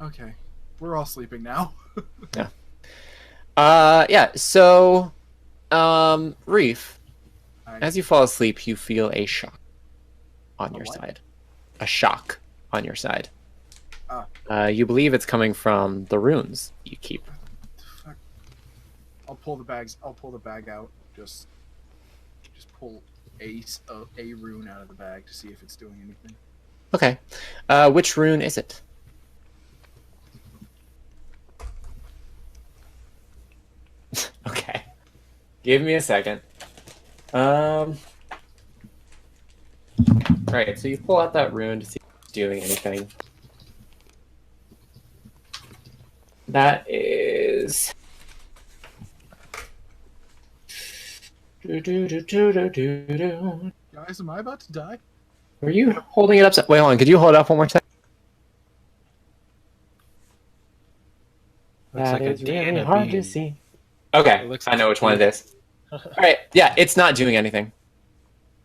Okay, we're all sleeping now. Yeah. Yeah. So, Reef, as you fall asleep, you feel a shock on your side. A shock on your side. You believe it's coming from the runes you keep. Fuck. I'll pull the bag out. Just pull a rune out of the bag to see if it's doing anything. Okay. Which rune is it? Okay. Give me a second. Alright, so you pull out that rune to see if it's doing anything. That is... Guys, am I about to die? Were you holding it upside... Wait, hold on. Could you hold it up one more time? Looks like a That is really Diana hard to bean. see. Okay, It looks I know like which one it is. Alright, yeah, it's not doing anything.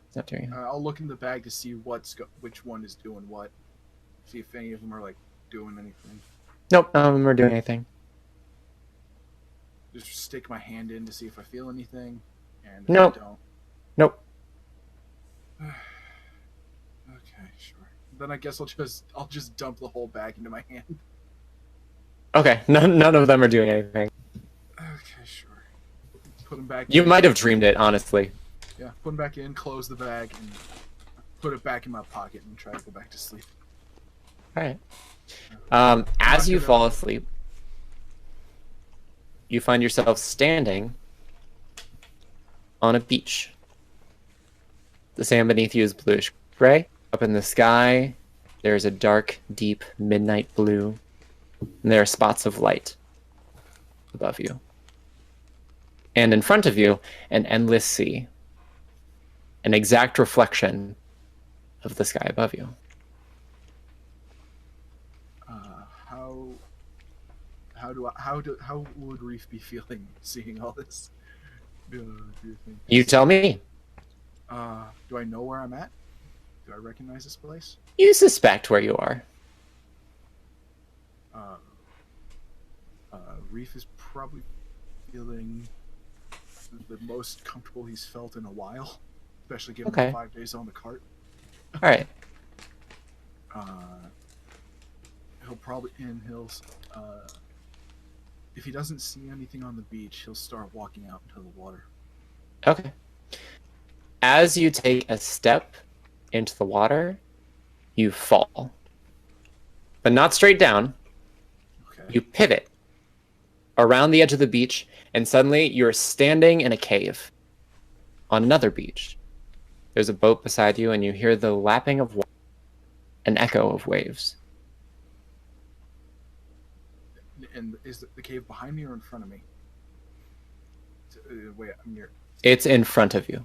It's not doing anything. I'll look in the bag to see which one is doing what. See if any of them are like doing anything. Nope, none of them are doing anything. Just stick my hand in to see if I feel anything, and if Nope. I don't. Nope. Okay, sure. Then I guess I'll just dump the whole bag into my hand. Okay, none of them are doing anything. Okay, sure. Put them back. You in. might have dreamed it, honestly. Yeah, put them back in, close the bag, and put it back in my pocket and try to go back to sleep. Alright. As you fall asleep, you find yourself standing on a beach. The sand beneath you is bluish gray. Up in the sky, there's a dark, deep midnight blue, and there are spots of light above you. And in front of you, an endless sea, an exact reflection of the sky above you. How would Reef be feeling seeing all this? Do you think? You tell me. Do I know where I'm at? Do I recognize this place? You suspect where you are. Reef is probably feeling the most comfortable he's felt in a while, especially given the 5 days on the cart. All right. If he doesn't see anything on the beach, he'll start walking out into the water. Okay. As you take a step into the water, you fall. But not straight down. Okay. You pivot around the edge of the beach, and suddenly you're standing in a cave on another beach. There's a boat beside you, and you hear the lapping of water, an echo of waves. And is the cave behind me or in front of me? Wait, I'm near. It's in front of you.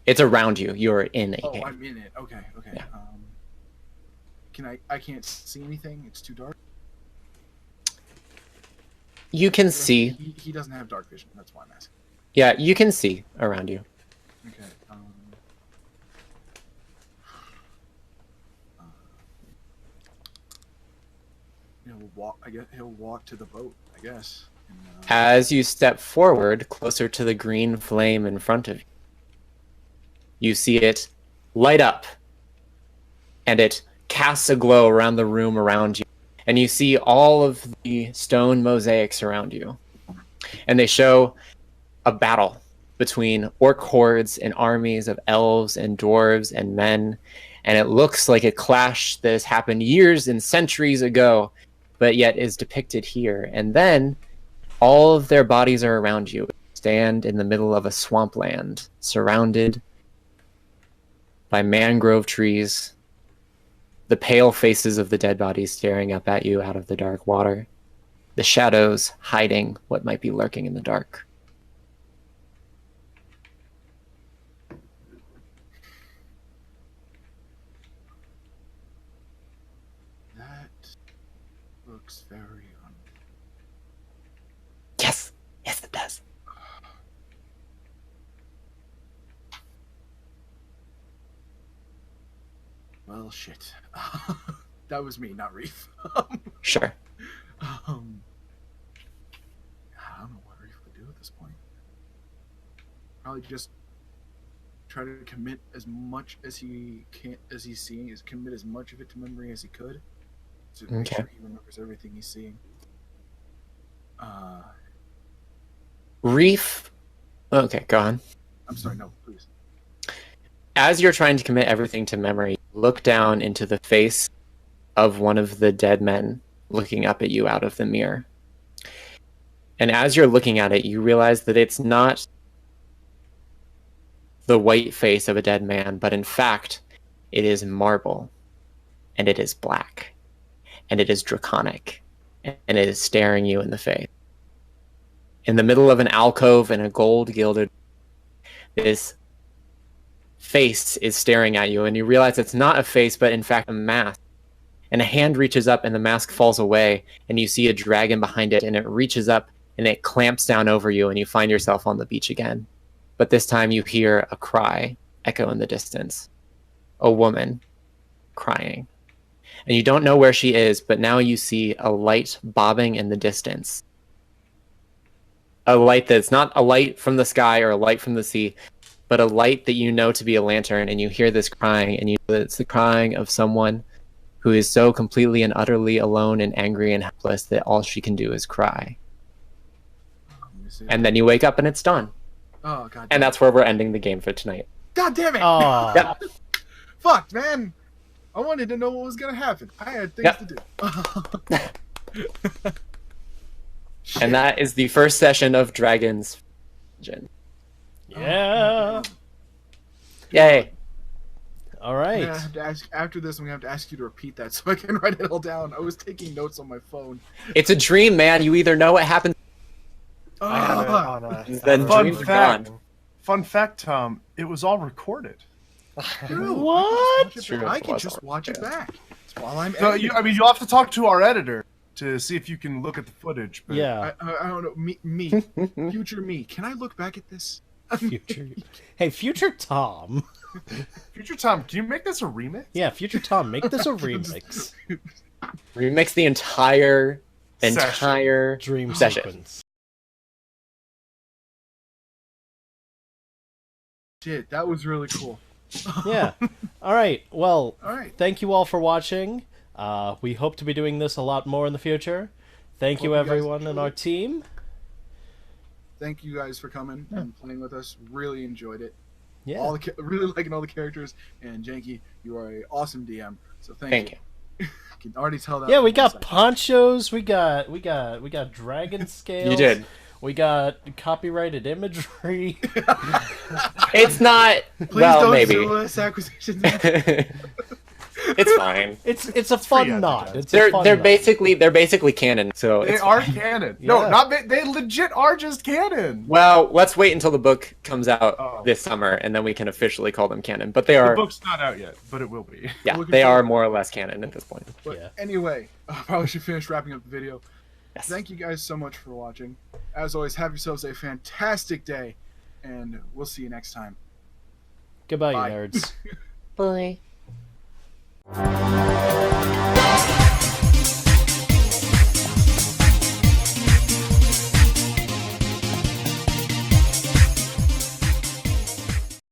It's around you. You're in a Oh, cave. I'm in it. Okay. Yeah. I can't see anything. It's too dark. You can see. He doesn't have dark vision. That's why I'm asking. Yeah, you can see around you. Okay. He'll walk. I guess he'll walk to the boat. I guess. And, As you step forward, closer to the green flame in front of you, you see it light up, and it casts a glow around the room around you. And you see all of the stone mosaics around you. And they show a battle between orc hordes and armies of elves and dwarves and men. And it looks like a clash that has happened years and centuries ago, but yet is depicted here. And then all of their bodies are around you. Stand in the middle of a swampland, surrounded by mangrove trees, the pale faces of the dead bodies staring up at you out of the dark water, the shadows hiding what might be lurking in the dark. Well, shit. That was me, not Reef. Sure. I don't know what Reef would do at this point. Probably just try to commit as much as he can, as he's seeing, is commit as much of it to memory as he could, to make sure he remembers everything he's seeing. Reef. Okay, go on. I'm sorry, no, please. As you're trying to commit everything to memory, look down into the face of one of the dead men looking up at you out of the mirror. And as you're looking at it, you realize that it's not the white face of a dead man, but in fact, it is marble, and it is black, and it is draconic, and it is staring you in the face. In the middle of an alcove in a gold-gilded, this face is staring at you, and you realize it's not a face, but in fact a mask. And a hand reaches up, and the mask falls away, and you see a dragon behind it, and it reaches up, and it clamps down over you, and you find yourself on the beach again. But this time you hear a cry echo in the distance. A woman crying. And you don't know where she is, but now you see a light bobbing in the distance. A light that's not a light from the sky or a light from the sea, but a light that you know to be a lantern, and you hear this crying, and you know that it's the crying of someone who is so completely and utterly alone and angry and helpless that all she can do is cry. And then you wake up and it's done. Oh, God. And that's where we're ending the game for tonight. God damn it! Oh. Yep. Fuck, man! I wanted to know what was gonna happen. I had things to do. And that is the first session of Dragon's Dungeon. Yeah. Yay. All right. Yeah, I have to ask, after this, I'm gonna have to ask you to repeat that so I can write it all down. I was taking notes on my phone. It's a dream, man. You either know what happens. I have it on a Then Fun dreams are fact. gone. Fun fact, Tom. It was all recorded. True. What? True, I it can was just all watch it back while I'm So editing. you'll have to talk to our editor to see if you can look at the footage. But Yeah. I don't know. Me, future me. Can I look back at this? Future. Hey, future Tom. Future Tom, can you make this a remix? Yeah, future Tom, make this a remix. Remix the entire Session. Dream session. sequence. Shit, that was really cool. Yeah. All right. Well, All right. thank you all for watching. We hope to be doing this a lot more in the future. Thank Hope you, you guys everyone, in enjoyed our it. team. Thank you guys for coming and playing with us. Really enjoyed it. Yeah. Really liking all the characters. And Janky, you are an awesome DM. So Thank you. I can already tell that. Yeah, from we one got second. ponchos. We got dragon scales. You did. We got copyrighted imagery. It's not. Please well, don't maybe. sue us, acquisitions. It's fine. It's a fun nod. It's a They're fun they're nod. basically canon. So They it's are canon. No, Yeah. not they legit are just canon. well. Let's wait until the book comes out Oh. this summer, and then we can officially call them canon. But they The are. book's not out yet, but it will be. Yeah, Looking they forward. are more or less canon at this point. But Yeah. anyway, I probably should finish wrapping up the video. Yes. Thank you guys so much for watching. As always, have yourselves a fantastic day, and we'll see you next time. Goodbye, Bye. you nerds. Bye.